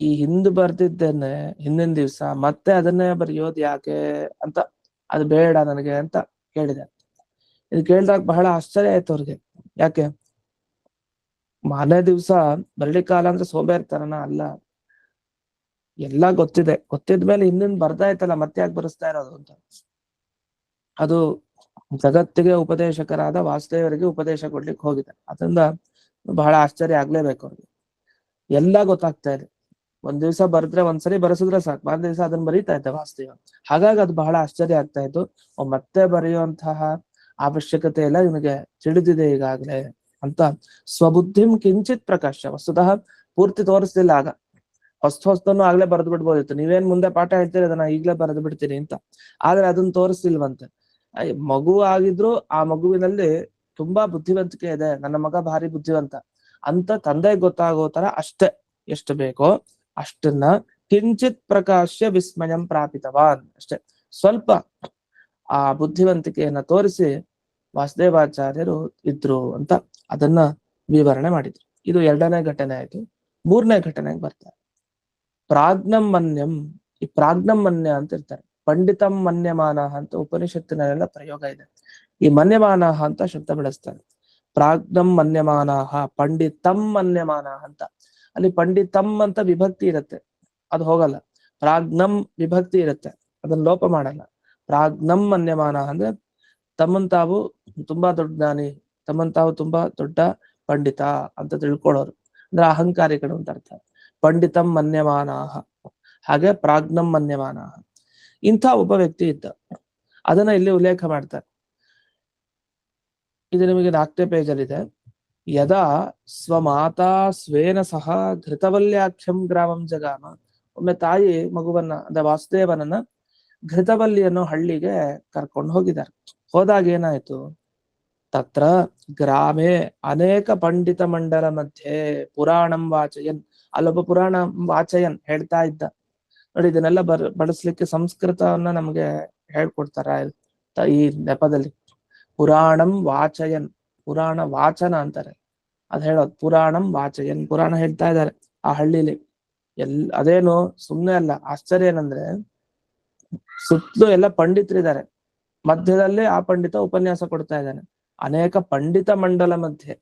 ಈ ಬರ್ದಿದ್ದೇನೆ ಹಿಂದಿನ ದಿವಸ ಮತ್ತೆ ಅದನ್ನೇ ಬರೆಯೋದು ಯಾಕೆ ಅಂತ, ಅದು ಬೇಡ ನನಗೆ ಅಂತ ಕೇಳಿದೆ. ಇದು ಕೇಳಿದಾಗ ಬಹಳ ಆಶ್ಚರ್ಯ ಆಯ್ತು ಅವ್ರಿಗೆ. ಯಾಕೆ? ಮಾರನೇ ದಿವ್ಸ ಬರಲಿಕ್ಕಾಲ ಅಂದ್ರೆ ಸೋಂಬೇರ್ತನನ ಅಲ್ಲ, ಎಲ್ಲ ಗೊತ್ತಿದ್ಮೇಲೆ ಹಿಂದಿನ ಬರ್ದಾಯ್ತಲ್ಲ ಮತ್ತೆ ಯಾಕೆ ಬರೆಸ್ತಾ ಇರೋದು ಅಂತ. ಅದು ಜಗತ್ತಿಗೆ ಉಪದೇಶಕರಾದ ವಾಸುದೇವರಿಗೆ ಉಪದೇಶ ಕೊಡ್ಲಿಕ್ಕೆ ಹೋಗಿದೆ. ಅದರಿಂದ ಬಹಳ ಆಶ್ಚರ್ಯ ಆಗ್ಲೇಬೇಕು ಅವ್ರಿಗೆ. ಎಲ್ಲ ಗೊತ್ತಾಗ್ತಾ ಇದೆ. ಒಂದ್ ದಿವ್ಸ ಬರೆದ್ರೆ ಒಂದ್ಸರಿ ಬರೆಸಿದ್ರೆ ಸಾಕು, ಮಾರ ದಿವಸ ಅದನ್ನ ಬರೀತಾ ಇದ್ದ ವಾಸುದೇವ. ಹಾಗಾಗಿ ಅದು ಬಹಳ ಆಶ್ಚರ್ಯ ಆಗ್ತಾ ಇತ್ತು. ಮತ್ತೆ ಬರೆಯುವಂತಹ ಅವಶ್ಯಕತೆ ಎಲ್ಲ ಇವನಿಗೆ ತಿಳಿದಿದೆ ಈಗಾಗ್ಲೇ ಅಂತ ಸ್ವಬುದ್ಧಿಂ ಕಿಂಚಿತ್ ಪ್ರಕಾಶ. ವಸ್ತುತಃ ಪೂರ್ತಿ ತೋರಿಸ್ಲಿಲ್ಲ ಆಗ, ಹೊಸ್ತನ್ನು ಆಗ್ಲೇ ಬರೆದು ಬಿಡ್ಬೋದಿತ್ತು. ನೀವೇನ್ ಮುಂದೆ ಪಾಠ ಹೇಳ್ತೀರಿ ಅದನ್ನ ಈಗ್ಲೇ ಬರೆದು ಬಿಡ್ತೀನಿ ಅಂತ. ಆದ್ರೆ ಅದನ್ನ ತೋರಿಸ್ಲಿಲ್ವಂತೆ. ಮಗು ಆಗಿದ್ರು ಆ ಮಗುವಿನಲ್ಲಿ ತುಂಬಾ ಬುದ್ಧಿವಂತಿಕೆ ಇದೆ, ನನ್ನ ಮಗ ಭಾರಿ ಬುದ್ಧಿವಂತ ಅಂತ ತಂದೆಗೆ ಗೊತ್ತಾಗೋ ತರ ಅಷ್ಟೇ, ಎಷ್ಟು ಬೇಕೋ ಅಷ್ಟನ್ನ ಕಿಂಚಿತ್ ಪ್ರಕಾಶ್ಯ ವಿಸ್ಮಯಂ ಪ್ರಾಪಿತವಾನ್, ಅಷ್ಟೇ ಸ್ವಲ್ಪ ಆ ಬುದ್ಧಿವಂತಿಕೆಯನ್ನ ತೋರಿಸಿ ವಾಸುದೇವಾಚಾರ್ಯರು ಇದ್ರು ಅಂತ ಅದನ್ನ ವಿವರಣೆ ಮಾಡಿದ್ರು. ಇದು 2ನೇ ಘಟನೆ ಆಯ್ತು. 3ನೇ ಘಟನೆಗೆ ಬರ್ತಾರೆ. ಪ್ರಾಜ್ಞಂ ಮನ್ಯಂ. ಈ ಪ್ರಾಜ್ಞಂ ಮನ್ಯ ಅಂತ ಇರ್ತಾರೆ. ಪಂಡಿತಂ ಮನ್ಯಮಾನ ಅಂತ ಉಪನಿಷತ್ತಿನಲ್ಲೆಲ್ಲ ಪ್ರಯೋಗ ಇದೆ. ಈ ಮನ್ಯಮಾನ ಅಂತ ಶಬ್ದ ಬಳಸ್ತಾರೆ. ಪ್ರಾಜ್ಞಂ ಮನ್ಯಮಾನಾಹ, ಪಂಡಿತಂ ಮನ್ಯಮಾನ ಅಂತ. ಅಲ್ಲಿ ಪಂಡಿತಂ ಅಂತ ವಿಭಕ್ತಿ ಇರುತ್ತೆ, ಅದು ಹೋಗಲ್ಲ. ಪ್ರಾಜ್ಞಂ ವಿಭಕ್ತಿ ಇರುತ್ತೆ, ಅದನ್ನ ಲೋಪ ಮಾಡಲ್ಲ. ಪ್ರಾಜ್ಞಂ ಮನ್ಯಮಾನ ಅಂದ್ರೆ ತಮ್ಮನ್ ತಾವು ತುಂಬಾ ದೊಡ್ಡ ಜ್ಞಾನಿ, ತಮ್ಮನ್ ತಾವು ತುಂಬಾ ದೊಡ್ಡ ಪಂಡಿತ ಅಂತ ತಿಳ್ಕೊಳ್ಳೋರು, ಅಂದ್ರೆ ಅಹಂಕಾರಿಗಳು ಅಂತ ಅರ್ಥ. ಪಂಡಿತಂ ಮನ್ಯಮಾನಾಹ, ಹಾಗೆ ಪ್ರಾಜ್ಞಂ ಮನ್ಯಮಾನಾಹ. ಇಂಥ ಒಬ್ಬ ವ್ಯಕ್ತಿ ಇದ್ದ, ಅದನ್ನ ಇಲ್ಲಿ ಉಲ್ಲೇಖ ಮಾಡ್ತಾರೆ. ಇದು ನಿಮಗೆ 4ನೇ ಪೇಜಲ್ಲಿದೆ. ಯದಾ ಸ್ವಮಾತಾ ಸ್ವೇನ ಸಹ ಘೃತವಲ್ಯಾಖ್ಯಂ ಗ್ರಾಮಂ ಜಗಾಮ. ಒಮ್ಮೆ ತಾಯಿ ಮಗುವನ್ನ ಅಂದ್ರೆ ವಾಸುದೇವನನ್ನ ಘೃತವಲ್ಲಿ ಅನ್ನೋ ಹಳ್ಳಿಗೆ ಕರ್ಕೊಂಡು ಹೋಗಿದ್ದಾರೆ. ಹೋದಾಗ ಏನಾಯ್ತು? ತತ್ರ ಗ್ರಾಮೇ ಅನೇಕ ಪಂಡಿತ ಮಂಡಲ ಮಧ್ಯೆ ಪುರಾಣಂ ವಾಚಯನ್. ಅಲ್ಲೊಬ್ಬ ಪುರಾಣ ವಾಚಯನ್ ಹೇಳ್ತಾ ಇದ್ದ. ನೋಡಿ, ಇದನ್ನೆಲ್ಲ ಬಳಸ್ಲಿಕ್ಕೆ ಸಂಸ್ಕೃತವನ್ನ ನಮ್ಗೆ ಹೇಳ್ಕೊಡ್ತಾರ ಈ ನೆಪದಲ್ಲಿ. ಪುರಾಣಂ ವಾಚಯನ್, ಪುರಾಣ ವಾಚನ ಅಂತಾರೆ, ಅದ್ ಹೇಳೋದು ಪುರಾಣಂ ವಾಚಯನ್. ಪುರಾಣ ಹೇಳ್ತಾ ಇದ್ದಾರೆ ಆ ಹಳ್ಳಿಲಿ. ಅದೇನು ಸುಮ್ನೆ ಅಲ್ಲ. ಆಶ್ಚರ್ಯ ಏನಂದ್ರೆ, ಸುತ್ತಲೂ ಎಲ್ಲ ಪಂಡಿತರಿದ್ದಾರೆ, ಮಧ್ಯದಲ್ಲಿ ಆ ಪಂಡಿತ ಉಪನ್ಯಾಸ ಕೊಡ್ತಾ ಇದ್ದಾನೆ. ಅನೇಕ ಪಂಡಿತ ಮಂಡಲ ಮಧ್ಯೆ,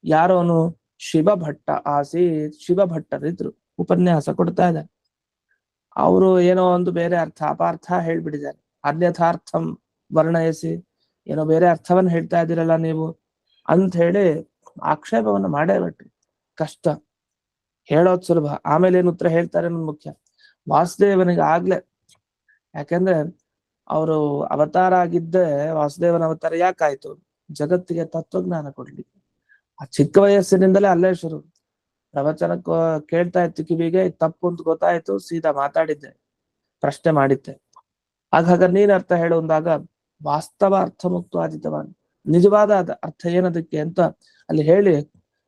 ಯಾರೋನು ಶಿವಭಟ್ಟ ಆಸೀತ್. ಶಿವಭಟ್ಟರಿದ್ರು, ಉಪನ್ಯಾಸ ಕೊಡ್ತಾ ಇದ್ದಾರೆ. ಅವರು ಏನೋ ಒಂದು ಬೇರೆ ಅರ್ಥ ಅಪಾರ್ಥ ಹೇಳ್ಬಿಟ್ಟಿದ್ದಾರೆ. ಅನ್ಯಥಾರ್ಥಂ ವರ್ಣಯಿಸಿ, ಏನೋ ಬೇರೆ ಅರ್ಥವನ್ನ ಹೇಳ್ತಾ ಇದ್ದೀರಲ್ಲ ನೀವು ಅಂತ ಹೇಳಿ ಆಕ್ಷೇಪವನ್ನು ಮಾಡೇ ಬಿಟ್ರು. ಕಷ್ಟ, ಹೇಳೋದ್ ಸುಲಭ, ಆಮೇಲೆ ಏನು ಉತ್ತರ ಹೇಳ್ತಾರೆ ಅನ್ನೋದು ಮುಖ್ಯ. ವಾಸುದೇವನಿಗೆ ಆಗ್ಲೇ, ಯಾಕಂದ್ರೆ ಅವರು ಅವತಾರ ಆಗಿದ್ದೆ, ವಾಸುದೇವನ ಅವತಾರ ಯಾಕಾಯ್ತು? ಜಗತ್ತಿಗೆ ತತ್ವಜ್ಞಾನ ಕೊಡ್ಲಿಕ್ಕೆ. ಆ ಚಿಕ್ಕ ವಯಸ್ಸಿನಿಂದಲೇ ಅಲ್ಲೇ ಶುರು. ಪ್ರವಚನ ಕೇಳ್ತಾ ಇತ್ತು ಕಿವಿಗೆ, ತಪ್ಪು ಅಂತ ಗೊತ್ತಾಯ್ತು, ಸೀದಾ ಮಾತಾಡಿದ್ದೆ, ಪ್ರಶ್ನೆ ಮಾಡಿದ್ದೆ. ಹಾಗಾದ್ರೆ ನೀನ್ ಅರ್ಥ ಹೇಳು ಅಂದಾಗ ವಾಸ್ತವ ಅರ್ಥ ಮುಕ್ತವಾದಿತವಾದ ನಿಜವಾದ ಅರ್ಥ ಏನದಕ್ಕೆ ಅಂತ ಅಲ್ಲಿ ಹೇಳಿ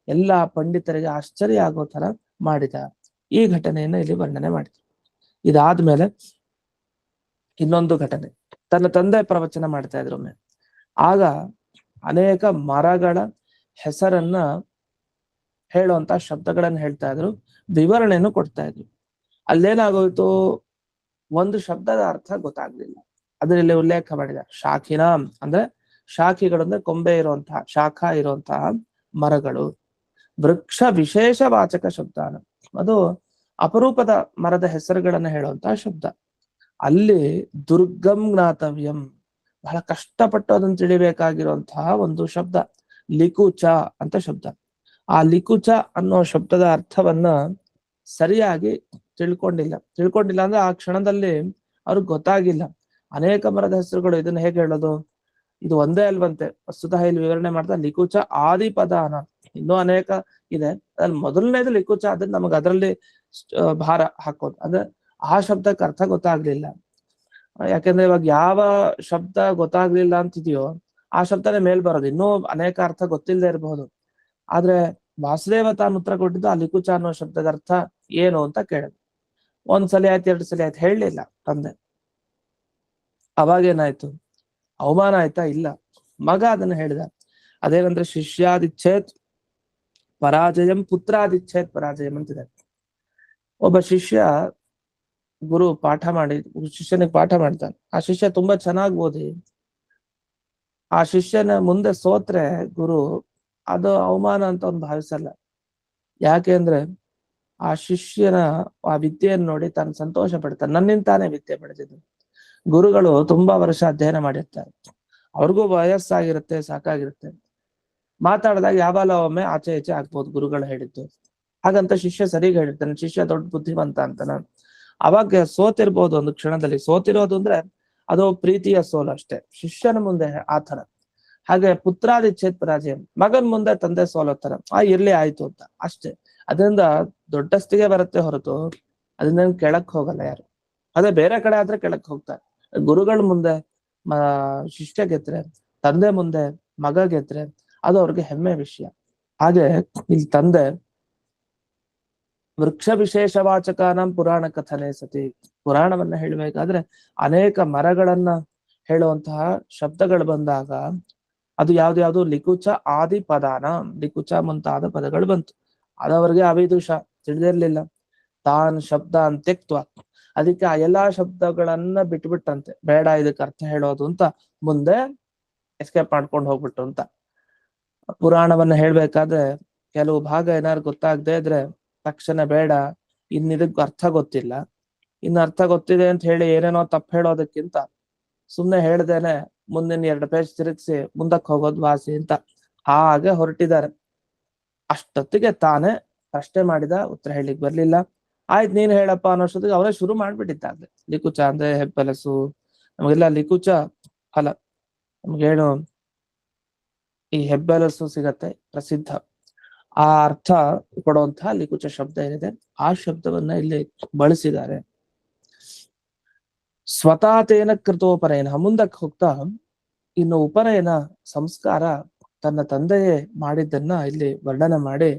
ಎಲ್ಲಾ ಪಂಡಿತರಿಗೆ ಆಶ್ಚರ್ಯ ಆಗೋ ತರ ಮಾಡಿದ. ಈ ಘಟನೆಯನ್ನ ಇಲ್ಲಿ ವರ್ಣನೆ ಮಾಡಿದ್ರು. ಇದಾದ್ಮೇಲೆ ಇನ್ನೊಂದು ಘಟನೆ, ತನ್ನ ತಂದೆ ಪ್ರವಚನ ಮಾಡ್ತಾ ಇದ್ರು ಒಮ್ಮೆ. ಆಗ ಅನೇಕ ಮರಗಳ ಹೆಸರನ್ನ ಹೇಳುವಂತ ಶಬ್ದಗಳನ್ನ ಹೇಳ್ತಾ ಇದ್ರು, ವಿವರಣೆಯನ್ನು ಕೊಡ್ತಾ ಇದ್ರು. ಅಲ್ಲೇನಾಗೋಯ್ತು, ಒಂದು ಶಬ್ದದ ಅರ್ಥ ಗೊತ್ತಾಗ್ಲಿಲ್ಲ. ಅದರಲ್ಲಿ ಉಲ್ಲೇಖ ಮಾಡಿದ ಶಾಖಿನ ಅಂದ್ರೆ ಶಾಖಿಗಳು ಅಂದ್ರೆ ಕೊಂಬೆ ಇರುವಂತಹ, ಶಾಖ ಇರುವಂತಹ ಮರಗಳು. ವೃಕ್ಷ ವಿಶೇಷ ವಾಚಕ ಶಬ್ದ, ಅದು ಅಪರೂಪದ ಮರದ ಹೆಸರುಗಳನ್ನ ಹೇಳುವಂತಹ ಶಬ್ದ. ಅಲ್ಲಿ ದುರ್ಗಂ ಜ್ಞಾತವ್ಯಂ, ಬಹಳ ಕಷ್ಟಪಟ್ಟು ಅದನ್ನು ತಿಳಿಬೇಕಾಗಿರುವಂತಹ ಒಂದು ಶಬ್ದ ಲಿಕುಚ ಅಂತ ಶಬ್ದ. ಆ ಲಿಕುಚ ಅನ್ನೋ ಶಬ್ದದ ಅರ್ಥವನ್ನ ಸರಿಯಾಗಿ ತಿಳ್ಕೊಂಡಿಲ್ಲ ಅಂದ್ರೆ ಆ ಕ್ಷಣದಲ್ಲಿ ಅವ್ರಿಗೆ ಗೊತ್ತಾಗಿಲ್ಲ. ಅನೇಕ ಮರದ ಹೆಸರುಗಳು, ಇದನ್ನ ಹೇಗೆ ಹೇಳೋದು, ಇದು ಒಂದೇ ಅಲ್ವಂತೆ. ವಸ್ತುತಃ ಇಲ್ಲಿ ವಿವರಣೆ ಮಾಡ್ತಾ ಲಿಕುಚ ಆದಿಪದಾನ, ಇನ್ನೂ ಅನೇಕ ಇದೆ. ಅದ್ರಲ್ಲಿ ಮೊದಲನೇದು ಲಿಕುಚ, ಅದನ್ನ ನಮಗೆ ಅದರಲ್ಲಿ ಭಾರ ಹಾಕೋದು, ಅಂದ್ರೆ ಆ ಶಬ್ದಕ್ಕೆ ಅರ್ಥ ಗೊತ್ತಾಗ್ಲಿಲ್ಲ. ಯಾಕಂದ್ರೆ ಇವಾಗ ಯಾವ ಶಬ್ದ ಗೊತ್ತಾಗ್ಲಿಲ್ಲ ಅಂತಿದೆಯೋ ಆ ಶಬ್ದನೇ ಮೇಲ್ ಬರೋದು. ಇನ್ನೂ ಅನೇಕ ಅರ್ಥ ಗೊತ್ತಿಲ್ಲದೆ ಇರಬಹುದು. ಆದ್ರೆ ವಾಸುದೇವ ತಾನು ಉತ್ತರ ಕೊಟ್ಟಿದ್ದು ಆ ಲಿಕುಚ ಅನ್ನೋ ಶಬ್ದದ ಅರ್ಥ ಏನು ಅಂತ ಕೇಳಿದ್ರು. ಒಂದ್ಸಲಿ ಆಯ್ತು, ಎರಡು ಸಲ ಆಯ್ತು, ಹೇಳಲಿಲ್ಲ ತಂದೆ. ಅವಾಗೇನಾಯ್ತು, ಅವಮಾನ ಆಯ್ತಾ? ಇಲ್ಲ, ಮಗ ಅದನ್ನ ಹೇಳಿದ. ಅದೇನಂದ್ರೆ ಶಿಷ್ಯಾದಿಚ್ಛೇತ್ ಪರಾಜಯಂ ಪುತ್ರಾದಿಚ್ಛೇತ್ ಪರಾಜಯಂ ಅಂತಿದೆ. ಒಬ್ಬ ಶಿಷ್ಯ ಗುರು ಶಿಷ್ಯನಿಗೆ ಪಾಠ ಮಾಡ್ತಾನೆ. ಆ ಶಿಷ್ಯ ತುಂಬಾ ಚೆನ್ನಾಗಿ ಓದಿ ಆ ಶಿಷ್ಯನ ಮುಂದೆ ಸೋತ್ರೆ ಗುರು ಅದು ಅವಮಾನ ಅಂತ ಅವ್ನು ಭಾವಿಸಲ್ಲ. ಯಾಕೆ ಅಂದ್ರೆ ಆ ಶಿಷ್ಯನ ಆ ವಿದ್ಯೆಯನ್ನು ನೋಡಿ ತಾನು ಸಂತೋಷ ಪಡ್ತಾನೆ. ನನ್ನಿಂತಾನೆ ವಿದ್ಯೆ ಪಡೆದಿದ್ದು. ಗುರುಗಳು ತುಂಬಾ ವರ್ಷ ಅಧ್ಯಯನ ಮಾಡಿರ್ತಾರೆ, ಅವ್ರಿಗೂ ವಯಸ್ಸಾಗಿರುತ್ತೆ, ಸಾಕಾಗಿರುತ್ತೆ. ಮಾತಾಡಿದಾಗ ಯಾವಾಗ ಒಮ್ಮೆ ಆಚೆ ಈಚೆ ಆಗ್ಬೋದು ಗುರುಗಳು ಹೇಳಿದ್ದು. ಹಾಗಂತ ಶಿಷ್ಯ ಸರಿಗ ಹೇಳಿರ್ತಾನೆ, ಶಿಷ್ಯ ದೊಡ್ಡ ಬುದ್ಧಿವಂತ ಅಂತಾನ. ಅವಾಗ ಸೋತಿರ್ಬೋದು ಒಂದು ಕ್ಷಣದಲ್ಲಿ. ಸೋತಿರೋದು ಅಂದ್ರೆ ಅದು ಪ್ರೀತಿಯ ಸೋಲು ಅಷ್ಟೇ, ಶಿಷ್ಯನ ಮುಂದೆ ಆತರ. ಹಾಗೆ ಪುತ್ರಾದಿಚ್ಛೇತ್ ಪರಾಜಯ, ಮಗನ್ ಮುಂದೆ ತಂದೆ ಸೋಲೋತ್ತರ. ಇರ್ಲಿ ಆಯ್ತು ಅಂತ ಅಷ್ಟೇ. ಅದರಿಂದ ದೊಡ್ಡಸ್ತಿಗೆ ಬರುತ್ತೆ ಹೊರತು ಅದನ್ನ ಕೆಳಕ್ ಹೋಗಲ್ಲ ಯಾರು. ಅದೇ ಬೇರೆ ಕಡೆ ಆದ್ರೆ ಕೆಳಕ್ ಹೋಗ್ತಾರೆ. ಗುರುಗಳ ಮುಂದೆ ಶಿಷ್ಯ ಗೆದ್ರೆ, ತಂದೆ ಮುಂದೆ ಮಗ ಗೆದ್ರೆ ಅದು ಅವ್ರಿಗೆ ಹೆಮ್ಮೆ ವಿಷಯ. ಹಾಗೆ ಇಲ್ಲಿ ತಂದೆ ವೃಕ್ಷ ವಿಶೇಷವಾಚಕಾನ ಪುರಾಣ ಕಥನೆ ಸತಿ, ಪುರಾಣವನ್ನ ಹೇಳಬೇಕಾದ್ರೆ ಅನೇಕ ಮರಗಳನ್ನ ಹೇಳುವಂತಹ ಶಬ್ದಗಳು ಬಂದಾಗ ಅದು ಯಾವ್ದು ಲಿಕುಚ ಆದಿ ಪದಾನ, ಲಿಕುಚ ಮುಂತಾದ ಪದಗಳು ಬಂತು. ಅದವರಿಗೆ ಅವಿದುಷ, ತಿಳಿದಿರ್ಲಿಲ್ಲ. ತಾನ್ ಶಬ್ದ ಅಂತ್ಯಕ್ತ್ವ, ಅದಕ್ಕೆ ಆ ಎಲ್ಲಾ ಶಬ್ದಗಳನ್ನ ಬಿಟ್ಬಿಟ್ಟಂತೆ, ಬೇಡ ಇದಕ್ಕೆ ಅರ್ಥ ಹೇಳೋದು ಅಂತ ಮುಂದೆ ಎಸ್ಕೇಪ್ ಮಾಡ್ಕೊಂಡು ಹೋಗ್ಬಿಟ್ಟು ಅಂತ. ಪುರಾಣವನ್ನ ಹೇಳ್ಬೇಕಾದ್ರೆ ಕೆಲವು ಭಾಗ ಏನಾದ್ರು ಗೊತ್ತಾಗದೆ ಇದ್ರೆ ತಕ್ಷಣ ಬೇಡ, ಇದಕ್ ಅರ್ಥ ಗೊತ್ತಿಲ್ಲ, ಇನ್ನು ಅರ್ಥ ಗೊತ್ತಿದೆ ಅಂತ ಹೇಳಿ ಏನೇನೋ ತಪ್ಪು ಹೇಳೋದಕ್ಕಿಂತ ಸುಮ್ನೆ ಹೇಳ್ದೇನೆ ಮುಂದಿನ 2 ಪೇಜ್ ತಿರುಗಿಸಿ ಮುಂದಕ್ಕೆ ಹೋಗೋದು ವಾಸಿ ಅಂತ ಹಾಗೆ ಹೊರಟಿದ್ದಾರೆ. ಅಷ್ಟೊತ್ತಿಗೆ ತಾನೇ ಪ್ರಶ್ನೆ ಮಾಡಿದ, ಉತ್ತರ ಹೇಳಿಕ್ ಬರ್ಲಿಲ್ಲ. ಆಯ್ತು ನೀನ್ ಹೇಳಪ್ಪ ಅನ್ನೋಷ್ಟೊತ್ತಿಗೆ ಅವರೇ ಶುರು ಮಾಡ್ಬಿಟ್ಟಿದ್ದಾಗ್ಲೆ. ಲಿಕುಚ ಅಂದ್ರೆ ಹೆಬ್ಬೆಲಸು, ನಮಗೆಲ್ಲ ಲಿಕುಚ ಫಲ, ನಮ್ಗೇನು ಈ ಹೆಬ್ಬೆಲಸು ಸಿಗತ್ತೆ ಪ್ರಸಿದ್ಧ. ಆ ಅರ್ಥ ಕೊಡುವಂತಹ ಲಿಕುಚ ಶಬ್ದ ಏನಿದೆ ಆ ಶಬ್ದವನ್ನ ಇಲ್ಲಿ ಬಳಸಿದ್ದಾರೆ. ಸ್ವತಾತೇನ ಕೃತೋಪನಯನ, ಮುಂದಕ್ಕೆ ಹೋಗ್ತಾ ಇನ್ನು ಉಪನಯನ ಸಂಸ್ಕಾರ ತನ್ನ ತಂದೆಯೇ ಮಾಡಿದ್ದನ್ನ ಇಲ್ಲಿ ವರ್ಣನೆ ಮಾಡಿ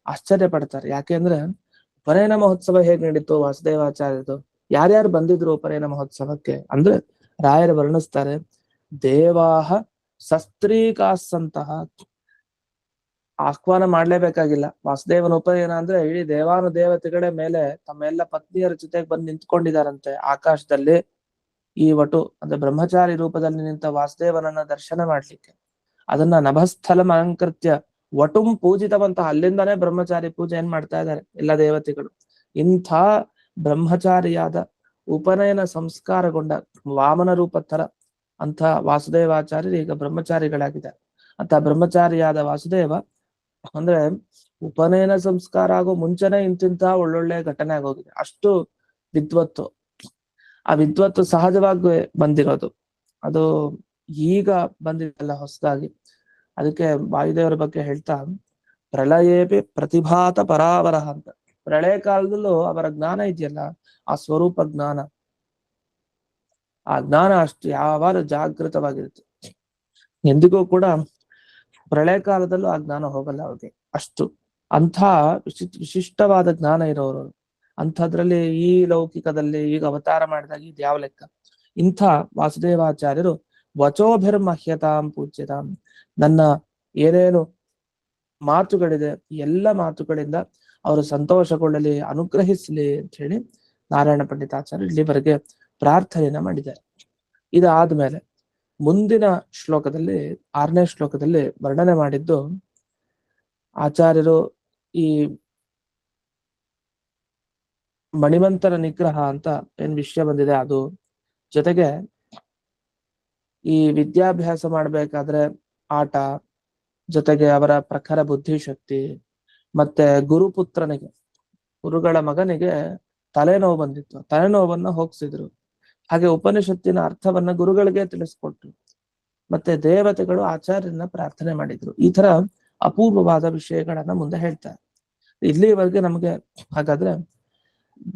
ಆಶ್ಚರ್ಯ ಪಡ್ತಾರೆ. ಯಾಕೆಂದ್ರೆ ಉಪನಯನ ಮಹೋತ್ಸವ ಹೇಗ್ ನಡೀತು ವಾಸುದೇವಾಚಾರ್ಯದು, ಯಾರ್ಯಾರು ಬಂದಿದ್ರು ಉಪನಯನ ಮಹೋತ್ಸವಕ್ಕೆ ಅಂದ್ರೆ ರಾಯರು ವರ್ಣಿಸ್ತಾರೆ. ದೇವಾಹ ಸಸ್ತ್ರೀಕಾಸಂತಹ, ಆಹ್ವಾನ ಮಾಡ್ಲೇಬೇಕಾಗಿಲ್ಲ. ವಾಸುದೇವನ ಉಪನಯನ ಅಂದ್ರೆ ಇಡೀ ದೇವಾನು ದೇವತೆಗಳ ಮೇಲೆ ತಮ್ಮೆಲ್ಲ ಪತ್ನಿಯರ ಜೊತೆಗೆ ಬಂದು ನಿಂತ್ಕೊಂಡಿದಾರಂತೆ ಆಕಾಶದಲ್ಲಿ. ಈ ವಟು ಅಂದ್ರೆ ಬ್ರಹ್ಮಚಾರಿ ರೂಪದಲ್ಲಿ ನಿಂತ ವಾಸುದೇವನನ್ನ ದರ್ಶನ ಮಾಡ್ಲಿಕ್ಕೆ ಅದನ್ನ ನಭಸ್ಥಲಂ ಅಲಂಕೃತ್ಯ ವಟುಂ ಪೂಜಿತವಂತಹ, ಅಲ್ಲಿಂದಾನೇ ಬ್ರಹ್ಮಚಾರಿ ಪೂಜೆ ಏನ್ ಮಾಡ್ತಾ ಇದ್ದಾರೆ ಎಲ್ಲ ದೇವತೆಗಳು. ಇಂಥ ಬ್ರಹ್ಮಚಾರಿಯಾದ ಉಪನಯನ ಸಂಸ್ಕಾರಗೊಂಡ ವಾಮನ ರೂಪ ತರ ಅಂತ ವಾಸುದೇವಾಚಾರ್ಯರು ಈಗ ಬ್ರಹ್ಮಚಾರಿಗಳಾಗಿದ್ದಾರೆ. ಅಂತ ಬ್ರಹ್ಮಚಾರಿಯಾದ ವಾಸುದೇವ ಅಂದ್ರೆ ಉಪನಯನ ಸಂಸ್ಕಾರ ಆಗೋ ಮುಂಚೆನೆ ಇಂತಿಂತ ಒಳ್ಳೊಳ್ಳೆ ಘಟನೆ ಆಗೋಗಿದೆ. ಅಷ್ಟು ವಿದ್ವತ್ತು, ಆ ವಿದ್ವತ್ತು ಸಹಜವಾಗಿ ಬಂದಿರೋದು, ಅದು ಈಗ ಬಂದಿದೆಲ್ಲ ಹೊಸದಾಗಿ. ಅದಕ್ಕೆ ವಾಯುದೇವರ ಬಗ್ಗೆ ಹೇಳ್ತಾ, ಪ್ರಳಯೇಪಿ ಪ್ರತಿಭಾತ ಪರಾವರಹ ಅಂತ. ಪ್ರಳಯ ಕಾಲದಲ್ಲೂ ಅವರ ಜ್ಞಾನ ಇದೆಯಲ್ಲ, ಆ ಸ್ವರೂಪ ಜ್ಞಾನ, ಆ ಜ್ಞಾನ ಅಷ್ಟು ಯಾವಾರು ಜಾಗೃತವಾಗಿರುತ್ತೆ. ಎಂದಿಗೂ ಕೂಡ ಪ್ರಳಯ ಕಾಲದಲ್ಲೂ ಆ ಜ್ಞಾನ ಹೋಗಲ್ಲ ಅವ್ರಿಗೆ. ಅಷ್ಟು ಅಂಥ ವಿಶಿಷ್ಟವಾದ ಜ್ಞಾನ ಇರೋರು. ಅಂಥದ್ರಲ್ಲಿ ಈ ಲೌಕಿಕದಲ್ಲಿ ಈಗ ಅವತಾರ ಮಾಡಿದಾಗ ಇದು ಯಾವ ಲೆಕ್ಕ. ಇಂಥ ವಾಸುದೇವಾಚಾರ್ಯರು ವಚೋಭಿರ್ಮಹ್ಯತಾಂ ಪೂಜ್ಯತಾಂ, ನನ್ನ ಏನೇನು ಮಾತುಗಳಿದೆ ಎಲ್ಲ ಮಾತುಗಳಿಂದ ಅವರು ಸಂತೋಷಗೊಳ್ಳಲಿ, ಅನುಗ್ರಹಿಸಲಿ ಅಂತ ಹೇಳಿ ನಾರಾಯಣ ಪಂಡಿತಾಚಾರ್ಯ ಇಲ್ಲಿವರೆಗೆ ಪ್ರಾರ್ಥನೆಯನ್ನ ಮಾಡಿದ್ದಾರೆ. ಇದಾದ್ಮೇಲೆ ಮುಂದಿನ ಶ್ಲೋಕದಲ್ಲಿ 6ನೇ ಶ್ಲೋಕದಲ್ಲಿ ವರ್ಣನೆ ಮಾಡಿದ್ದು, ಆಚಾರ್ಯರು ಈ ಮಣಿಮಂತರ ನಿಗ್ರಹ ಅಂತ ಏನ್ ವಿಷಯ ಬಂದಿದೆ ಅದು, ಜೊತೆಗೆ ಈ ವಿದ್ಯಾಭ್ಯಾಸ ಮಾಡ್ಬೇಕಾದ್ರೆ ಆಟ, ಜೊತೆಗೆ ಅವರ ಪ್ರಖರ ಬುದ್ಧಿಶಕ್ತಿ, ಮತ್ತೆ ಗುರುಪುತ್ರನಿಗೆ, ಗುರುಗಳ ಮಗನಿಗೆ ತಲೆನೋವು ಬಂದಿತ್ತು, ತಲೆನೋವನ್ನ ಹೋಗಿಸಿದ್ರು. ಹಾಗೆ ಉಪನಿಷತ್ತಿನ ಅರ್ಥವನ್ನ ಗುರುಗಳಿಗೆ ತಿಳಿಸ್ಕೊಟ್ರು. ಮತ್ತೆ ದೇವತೆಗಳು ಆಚಾರ್ಯರನ್ನ ಪ್ರಾರ್ಥನೆ ಮಾಡಿದ್ರು. ಈ ತರ ಅಪೂರ್ವವಾದ ವಿಷಯಗಳನ್ನ ಮುಂದೆ ಹೇಳ್ತಾರೆ. ಇಲ್ಲಿವರೆಗೆ ನಮಗೆ ಹಾಗಾದ್ರೆ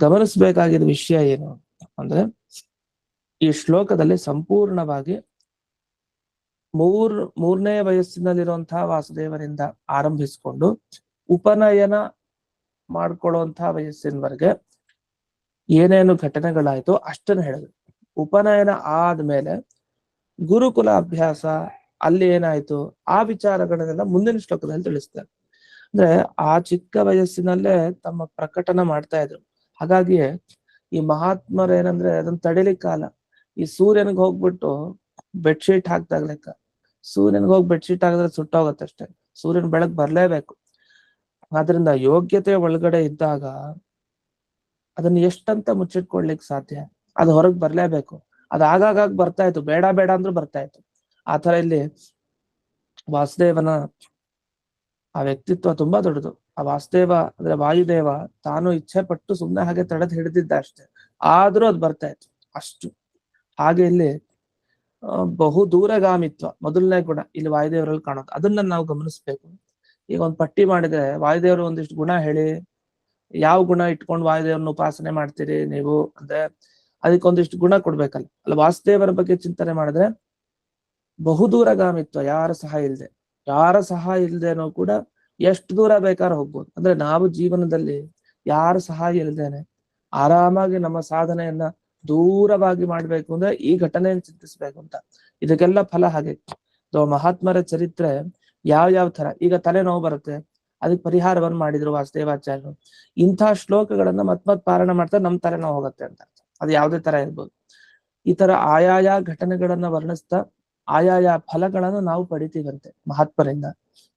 ಗಮನಿಸಬೇಕಾಗಿದ್ದ ವಿಷಯ ಏನು ಅಂದ್ರೆ, ಈ ಶ್ಲೋಕದಲ್ಲಿ ಸಂಪೂರ್ಣವಾಗಿ ಮೂರನೇ ವಯಸ್ಸಿನಲ್ಲಿರುವಂತಹ ವಾಸುದೇವರಿಂದ ಆರಂಭಿಸಿಕೊಂಡು ಉಪನಯನ ಮಾಡ್ಕೊಳ್ಳುವಂತಹ ವಯಸ್ಸಿನವರೆಗೆ ಏನೇನು ಘಟನೆಗಳಾಯ್ತು ಅಷ್ಟನ್ನು ಹೇಳಿದ್ರು. ಉಪನಯನ ಆದ್ಮೇಲೆ ಗುರುಕುಲ ಅಭ್ಯಾಸ, ಅಲ್ಲಿ ಏನಾಯ್ತು ಆ ವಿಚಾರಗಳನ್ನೆಲ್ಲ ಮುಂದಿನ ಶ್ಲೋಕದಲ್ಲಿ ತಿಳಿಸ್ತಾರೆ. ಅಂದ್ರೆ ಆ ಚಿಕ್ಕ ವಯಸ್ಸಿನಲ್ಲೇ ತಮ್ಮ ಪ್ರಕಟನ ಮಾಡ್ತಾ ಇದ್ರು. ಹಾಗಾಗಿಯೇ ಈ ಮಹಾತ್ಮರೇನಂದ್ರೆ ಅದನ್ನ ತಡಿಲಿಕ್ಕಾಲ. ಈ ಸೂರ್ಯನಿಗೆ ಹೋಗ್ಬಿಟ್ಟು ಬೆಡ್ಶೀಟ್ ಹಾಕ್ದಾಗ ಲೆಕ್ಕ, ಸೂರ್ಯನಿಗೆ ಹೋಗಿ ಬೆಡ್ಶೀಟ್ ಹಾಕಿದ್ರೆ ಸುಟ್ಟೋಗತ್ತಷ್ಟೇ, ಸೂರ್ಯನ ಬೆಳಕು ಬರ್ಲೇಬೇಕು. ಆದ್ರಿಂದ ಯೋಗ್ಯತೆ ಒಳಗಡೆ ಇದ್ದಾಗ ಅದನ್ನ ಎಷ್ಟಂತ ಮುಚ್ಚಿಟ್ಕೊಳ್ಲಿಕ್ಕೆ ಸಾಧ್ಯ, ಅದು ಹೊರಗೆ ಬರ್ಲೇಬೇಕು. ಅದು ಆಗಾಗ ಬರ್ತಾ ಇತ್ತು, ಬೇಡ ಬೇಡ ಅಂದ್ರೂ ಬರ್ತಾ ಇತ್ತು. ಆತರ ಇಲ್ಲಿ ವಾಸುದೇವನ ಆ ವ್ಯಕ್ತಿತ್ವ ತುಂಬಾ ದೊಡ್ಡದು. ಆ ವಾಸುದೇವ ಅಂದ್ರೆ ವಾಯುದೇವ ತಾನು ಇಚ್ಛೆ ಪಟ್ಟು ಸುಮ್ಮನೆ ಹಾಗೆ ತಡೆದು ಹಿಡಿದಿದ್ದ ಅಷ್ಟೇ, ಆದ್ರೂ ಅದು ಬರ್ತಾ ಇತ್ತು ಅಷ್ಟು. ಹಾಗೆ ಇಲ್ಲಿ ಬಹು ದೂರಗಾಮಿತ್ವ ಮೊದಲನೇ ಗುಣ ಇಲ್ಲಿ ವಾಯುದೇವರಲ್ಲಿ ಕಾಣೋದು. ಅದನ್ನ ನಾವು ಗಮನಿಸ್ಬೇಕು. ಈಗ ಒಂದ್ ಪಟ್ಟಿ ಮಾಡಿದ್ರೆ ವಾಯುದೇವರು ಒಂದಿಷ್ಟು ಗುಣ ಹೇಳಿ, ಯಾವ ಗುಣ ಇಟ್ಕೊಂಡು ವಾಯುದೇವ್ರನ್ನ ಉಪಾಸನೆ ಮಾಡ್ತೀರಿ ನೀವು ಅಂದ್ರೆ ಅದಕ್ಕೊಂದಿಷ್ಟು ಗುಣ ಕೊಡ್ಬೇಕಲ್ಲ. ಅಲ್ಲ ವಾಸುದೇವರ ಬಗ್ಗೆ ಚಿಂತನೆ ಮಾಡಿದ್ರೆ ಬಹುದೂರಗಾಮಿತ್ವ, ಯಾರ ಸಹಾಯ ಇಲ್ದೇನೋ ಕೂಡ ಎಷ್ಟು ದೂರ ಬೇಕಾದ್ರೆ ಹೋಗ್ಬೋದು. ಅಂದ್ರೆ ನಾವು ಜೀವನದಲ್ಲಿ ಯಾರ ಸಹಾಯ ಇಲ್ದೇನೆ ಆರಾಮಾಗಿ ನಮ್ಮ ಸಾಧನೆಯನ್ನ ದೂರವಾಗಿ ಮಾಡ್ಬೇಕು ಅಂದ್ರೆ ಈ ಘಟನೆಯನ್ನು ಚಿಂತಿಸ್ಬೇಕು ಅಂತ. ಇದಕ್ಕೆಲ್ಲ ಫಲ ಹಾಗೆ. ಮಹಾತ್ಮರ ಚರಿತ್ರೆ ಯಾವ ತರ, ಈಗ ತಲೆನೋವು ಬರುತ್ತೆ, ಅದಕ್ಕೆ ಪರಿಹಾರವನ್ನು ಮಾಡಿದ್ರು ವಾಸುದೇವಾಚಾರ್ಯರು. ಇಂಥ ಶ್ಲೋಕಗಳನ್ನ ಮತ್ ಪಾರಾಯಣ ಮಾಡ್ತಾರೆ, ನಮ್ ತಲೆನೋವು ಹೋಗುತ್ತೆ ಅಂತ. ಅದು ಯಾವುದೇ ತರ ಇರ್ಬೋದು. ಈ ತರ ಆಯಾಯ ಘಟನೆಗಳನ್ನ ವರ್ಣಿಸ್ತಾ ಆಯಾಯ ಫಲಗಳನ್ನು ನಾವು ಪಡಿತೀವಂತೆ ಮಹಾತ್ಮರಿಂದ.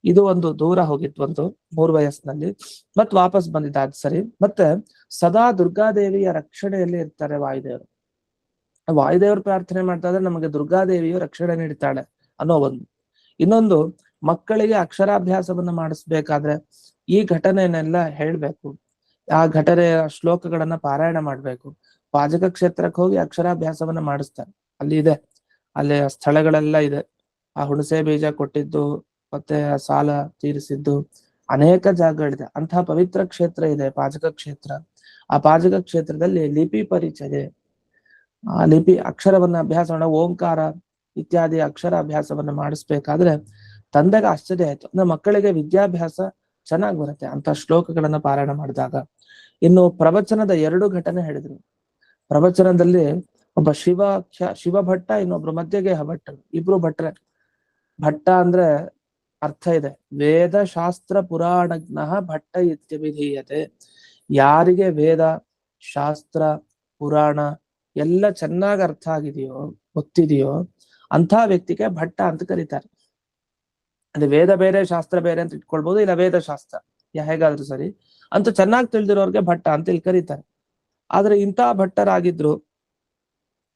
ಇದು ಒಂದು ದೂರ ಹೋಗಿತ್ತು, ಒಂದು 3 ವಯಸ್ಸಿನಲ್ಲಿ, ಮತ್ ವಾಪಸ್ ಬಂದಿದ್ದ ಅದು ಸರಿ. ಮತ್ತೆ ಸದಾ ದುರ್ಗಾದೇವಿಯ ರಕ್ಷಣೆಯಲ್ಲಿ ಇರ್ತಾರೆ ವಾಯುದೇವರು. ವಾಯುದೇವರು ಪ್ರಾರ್ಥನೆ ಮಾಡ್ತಾ ಇದ್ರೆ ನಮಗೆ ದುರ್ಗಾದೇವಿಯು ರಕ್ಷಣೆ ನೀಡ್ತಾಳೆ ಅನ್ನೋ ಒಂದು. ಇನ್ನೊಂದು, ಮಕ್ಕಳಿಗೆ ಅಕ್ಷರಾಭ್ಯಾಸವನ್ನ ಮಾಡಿಸ್ಬೇಕಾದ್ರೆ ಈ ಘಟನೆಯನ್ನೆಲ್ಲ ಹೇಳ್ಬೇಕು, ಆ ಘಟನೆಯ ಶ್ಲೋಕಗಳನ್ನ ಪಾರಾಯಣ ಮಾಡ್ಬೇಕು. ಪಾಜಕ ಕ್ಷೇತ್ರಕ್ಕೆ ಹೋಗಿ ಅಕ್ಷರಾಭ್ಯಾಸವನ್ನ ಮಾಡಿಸ್ತಾರೆ. ಅಲ್ಲಿ ಇದೆ, ಅಲ್ಲಿ ಸ್ಥಳಗಳೆಲ್ಲ ಇದೆ. ಆ ಹುಣಸೆ ಬೀಜ ಕೊಟ್ಟಿದ್ದು, ಮತ್ತೆ ಸಾಲ ತೀರಿಸಿದ್ದು, ಅನೇಕ ಜಾಗಗಳಿದೆ. ಅಂತಹ ಪವಿತ್ರ ಕ್ಷೇತ್ರ ಇದೆ ಪಾಜಕ ಕ್ಷೇತ್ರ. ಆ ಪಾಜಕ ಕ್ಷೇತ್ರದಲ್ಲಿ ಲಿಪಿ ಪರಿಚಯ, ಆ ಲಿಪಿ ಅಕ್ಷರವನ್ನ ಅಭ್ಯಾಸ ಮಾಡ, ಓಂಕಾರ ಇತ್ಯಾದಿ ಅಕ್ಷರ ಅಭ್ಯಾಸವನ್ನ ಮಾಡಿಸ್ಬೇಕಾದ್ರೆ ತಂದೆಗೆ ಆಶ್ಚರ್ಯ ಆಯ್ತು. ಅಂದ್ರೆ ಮಕ್ಕಳಿಗೆ ವಿದ್ಯಾಭ್ಯಾಸ ಚೆನ್ನಾಗಿ ಬರುತ್ತೆ ಅಂತ ಶ್ಲೋಕಗಳನ್ನ ಪಾರಾಯಣ ಮಾಡಿದಾಗ. ಇನ್ನು ಪ್ರವಚನದ 2 ಘಟನೆ ಹೇಳಿದ್ರು. ಪ್ರವಚನದಲ್ಲಿ ಒಬ್ಬ ಶಿವಭಟ್ಟ, ಇನ್ನೊಬ್ರು ಮಧ್ಯಗೇಹ ಭಟ್ಟರು, ಇಬ್ರು ಭಟ್ರೆ. ಭಟ್ಟ ಅಂದ್ರೆ ಅರ್ಥ ಇದೆ, ವೇದ ಶಾಸ್ತ್ರ ಪುರಾಣಜ್ಞ ಭಟ್ಟ ಇತ್ಯಭಿಧೀಯತೆ. ಯಾರಿಗೆ ವೇದ ಶಾಸ್ತ್ರ ಪುರಾಣ ಎಲ್ಲ ಚೆನ್ನಾಗಿ ಅರ್ಥ ಆಗಿದೆಯೋ, ಗೊತ್ತಿದೆಯೋ, ಅಂಥ ವ್ಯಕ್ತಿಗೆ ಭಟ್ಟ ಅಂತ ಕರೀತಾರೆ. ಅದೇ ವೇದ ಬೇರೆ ಶಾಸ್ತ್ರ ಬೇರೆ ಅಂತ ಇಟ್ಕೊಳ್ಬಹುದು, ಇಲ್ಲ ವೇದ ಶಾಸ್ತ್ರ ಹೇಗಾದ್ರೂ ಸರಿ ಅಂತ ಚೆನ್ನಾಗಿ ತಿಳಿದಿರೋರ್ಗೆ ಭಟ್ಟ ಅಂತ ಇಲ್ಲಿ ಕರೀತಾರೆ. ಆದ್ರೆ ಇಂಥ ಭಟ್ಟರಾಗಿದ್ರು,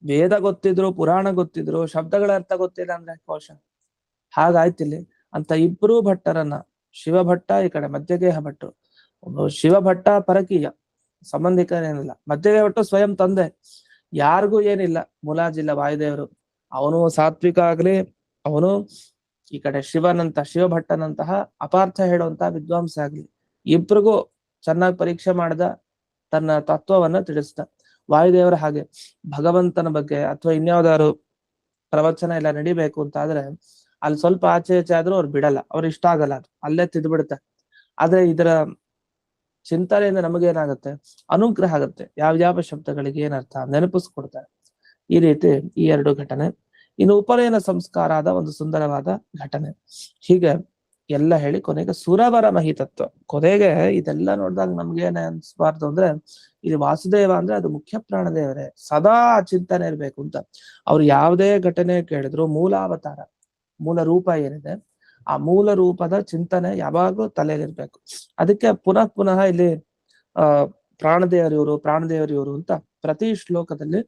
ವೇದ ಗೊತ್ತಿದ್ರು, ಪುರಾಣ ಗೊತ್ತಿದ್ರು, ಶಬ್ದಗಳ ಅರ್ಥ ಗೊತ್ತಿಲ್ಲ ಅಂದ್ರೆ ಕೋಶ ಹಾಗಾಯ್ತಿಲ್ಲಿ ಅಂತ ಇಬ್ರು ಭಟ್ಟರನ್ನ, ಶಿವಭಟ್ಟ ಈ ಕಡೆ ಮಧ್ಯಗೇಹ ಭಟ್ರು. ಶಿವಭಟ್ಟ ಪರಕೀಯ, ಸಂಬಂಧಿಕರೇನಿಲ್ಲ. ಮಧ್ಯಗೇಹ ಭಟ್ಟು ಸ್ವಯಂ ತಂದೆ, ಯಾರಿಗೂ ಏನಿಲ್ಲ, ಮುಲಾಜಿಲ್ಲ ವಾಯುದೇವರು. ಅವನು ಸಾತ್ವಿಕ ಆಗ್ಲಿ, ಅವನು ಈ ಕಡೆ ಶಿವಭಟ್ಟನಂತಹ ಅಪಾರ್ಥ ಹೇಳುವಂತಹ ವಿದ್ವಾಂಸ ಆಗ್ಲಿ, ಇಬ್ರಿಗೂ ಚೆನ್ನಾಗಿ ಪರೀಕ್ಷೆ ಮಾಡ್ದ, ತನ್ನ ತತ್ವವನ್ನ ತಿಳಿಸ್ದ. ವಾಯುದೇವರ ಹಾಗೆ ಭಗವಂತನ ಬಗ್ಗೆ ಅಥವಾ ಇನ್ಯಾವ್ದಾದ್ರು ಪ್ರವಚನ ಎಲ್ಲ ನಡಿಬೇಕು ಅಂತ ಆದ್ರೆ ಅಲ್ಲಿ ಸ್ವಲ್ಪ ಆಚೆ ಈಚೆ ಆದ್ರೂ ಅವ್ರು ಬಿಡಲ್ಲ, ಅವ್ರು ಇಷ್ಟ ಆಗಲ್ಲ, ಅದು ಅಲ್ಲೇ ತಿದ್ಬಿಡುತ್ತೆ. ಆದ್ರೆ ಇದರ ಚಿಂತನೆಯಿಂದ ನಮಗೇನಾಗುತ್ತೆ, ಅನುಗ್ರಹ ಆಗುತ್ತೆ. ಯಾವ ಶಬ್ದಗಳಿಗೆ ಏನರ್ಥ ನೆನಪಿಸ್ಕೊಡ್ತಾರೆ. ಈ ರೀತಿ ಈ ಎರಡು ಘಟನೆ. ಇನ್ನು ಉಪನಯನ ಸಂಸ್ಕಾರ ಆದ ಒಂದು ಸುಂದರವಾದ ಘಟನೆ. ಹೀಗೆ ಎಲ್ಲ ಹೇಳಿ ಕೊನೆಗೆ ಸುರವರ ಮಹಿತತ್ವ. ಕೊನೆಗೆ ಇದೆಲ್ಲ ನೋಡಿದಾಗ ನಮ್ಗೇನ ಅನ್ಸ್ಬಾರ್ದು ಅಂದ್ರೆ, ಇದು ವಾಸುದೇವ ಅಂದ್ರೆ ಅದು ಮುಖ್ಯ ಪ್ರಾಣದೇವರೇ, ಸದಾ ಚಿಂತನೆ ಇರ್ಬೇಕು ಅಂತ. ಅವ್ರು ಯಾವುದೇ ಘಟನೆ ಕೇಳಿದ್ರು ಮೂಲಾವತಾರ, ಮೂಲ ರೂಪ ಏನಿದೆ ಆ ಮೂಲ ರೂಪದ ಚಿಂತನೆ ಯಾವಾಗ್ಲೂ ತಲೆಯಲ್ಲಿರ್ಬೇಕು. ಅದಕ್ಕೆ ಪುನಃ ಇಲ್ಲಿ ಪ್ರಾಣದೇವರಿವರು ಅಂತ ಪ್ರತಿ ಶ್ಲೋಕದಲ್ಲಿ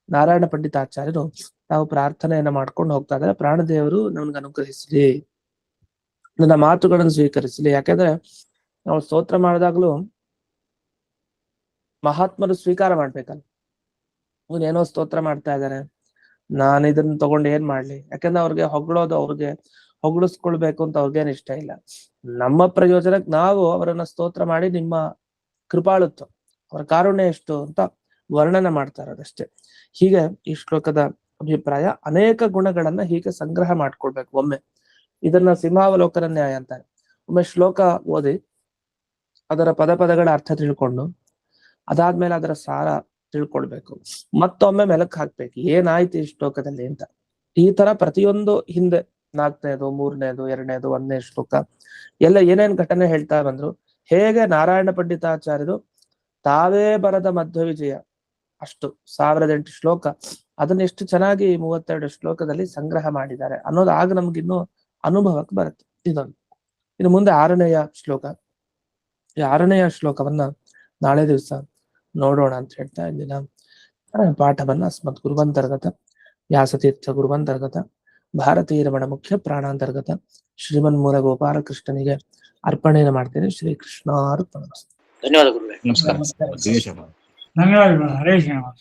ನಾರಾಯಣ ಪಂಡಿತಾಚಾರ್ಯರು ನಾವು ಪ್ರಾರ್ಥನೆಯನ್ನ ಮಾಡ್ಕೊಂಡು ಹೋಗ್ತಾ ಇದ್ದಾರೆ. ಪ್ರಾಣದೇವರು ನಮ್ಗೆ ಅನುಗ್ರಹಿಸಲಿ, ನನ್ನ ಮಾತುಗಳನ್ನು ಸ್ವೀಕರಿಸಲಿ. ಯಾಕಂದ್ರೆ ನಾವು ಸ್ತೋತ್ರ ಮಾಡಿದಾಗ್ಲೂ ಮಹಾತ್ಮರು ಸ್ವೀಕಾರ ಮಾಡ್ಬೇಕಲ್ಲ. ಇವನೇನೋ ಸ್ತೋತ್ರ ಮಾಡ್ತಾ ಇದ್ದಾರೆ, ನಾನು ಇದನ್ನ ತಗೊಂಡು ಏನ್ ಮಾಡ್ಲಿ? ಯಾಕಂದ್ರೆ ಅವ್ರಿಗೆ ಹೊಗಳಿಸ್ಕೊಳ್ಬೇಕು ಅಂತ ಅವ್ರಿಗೇನ್ ಇಷ್ಟ ಇಲ್ಲ. ನಮ್ಮ ಪ್ರಯೋಜನಕ್ಕೆ ನಾವು ಅವರನ್ನ ಸ್ತೋತ್ರ ಮಾಡಿ ನಿಮ್ಮ ಕೃಪಾಳುತ್ವ, ಅವರ ಕಾರುಣ್ಯ ಎಷ್ಟು ಅಂತ ವರ್ಣನೆ ಮಾಡ್ತಾ ಇರೋದಷ್ಟೇ. ಹೀಗೆ ಈ ಶ್ಲೋಕದ ಅಭಿಪ್ರಾಯ, ಅನೇಕ ಗುಣಗಳನ್ನ ಹೀಗೆ ಸಂಗ್ರಹ ಮಾಡ್ಕೊಳ್ಬೇಕು. ಒಮ್ಮೆ ಇದನ್ನ ಸಿಂಹಾವಲೋಕನ ನ್ಯಾಯ ಅಂತಾರೆ. ಒಮ್ಮೆ ಶ್ಲೋಕ ಓದಿ ಅದರ ಪದಗಳ ಅರ್ಥ ತಿಳ್ಕೊಂಡು ಅದಾದ್ಮೇಲೆ ಅದರ ಸಾರ ತಿಳ್ಕೊಳ್ಬೇಕು. ಮತ್ತೊಮ್ಮೆ ಮೆಲಕ್ ಹಾಕ್ಬೇಕು, ಏನಾಯ್ತು ಈ ಶ್ಲೋಕದಲ್ಲಿ ಅಂತ. ಈ ತರ ಪ್ರತಿಯೊಂದು ಹಿಂದೆ 4ನೇದು, 3ನೇದು, 2ನೇದು, 1ನೇ ಶ್ಲೋಕ ಎಲ್ಲ ಏನೇನ್ ಘಟನೆ ಹೇಳ್ತಾ ಬಂದ್ರು, ಹೇಗೆ ನಾರಾಯಣ ಪಂಡಿತಾಚಾರ್ಯರು ತಾವೇ ಬರದ ಮಧ್ವ ವಿಜಯ ಅಷ್ಟು 1008 ಶ್ಲೋಕ ಅದನ್ನ ಎಷ್ಟು ಚೆನ್ನಾಗಿ 32 ಶ್ಲೋಕದಲ್ಲಿ ಸಂಗ್ರಹ ಮಾಡಿದ್ದಾರೆ ಅನ್ನೋದು ಆಗ ನಮ್ಗಿನ್ನೂ ಅನುಭವಕ್ಕೆ ಬರುತ್ತೆ. ಇದೊಂದು. ಇನ್ನು ಮುಂದೆ 6ನೇಯ ಶ್ಲೋಕ. ಈ 6ನೇಯ ಶ್ಲೋಕವನ್ನ ನಾಳೆ ದಿವಸ ನೋಡೋಣ ಅಂತ ಹೇಳ್ತಾ ಇಂದಿನ ಪಾಠವನ್ನ ಅಸ್ಮತ್ ಗುರುವಂತರ್ಗತ ವ್ಯಾಸತೀರ್ಥ ಗುರುವಂತರ್ಗತ ಭಾರತೀಯ ರಮಣ ಮುಖ್ಯ ಪ್ರಾಣಾಂತರ್ಗತ ಶ್ರೀಮನ್ಮೂಲ ಗೋಪಾಲಕೃಷ್ಣನಿಗೆ ಅರ್ಪಣೆಯನ್ನು ಮಾಡ್ತೇನೆ. ಶ್ರೀಕೃಷ್ಣ ಅರ್ಪಣ. ಧನ್ಯವಾದ ಗುರುಗಳೇ. ನಮಸ್ಕಾರ. ದಿನೇಶ. ಧನ್ಯವಾದಗಳು. ಹರೇ ಶ್ರೀನಿವಾಸ.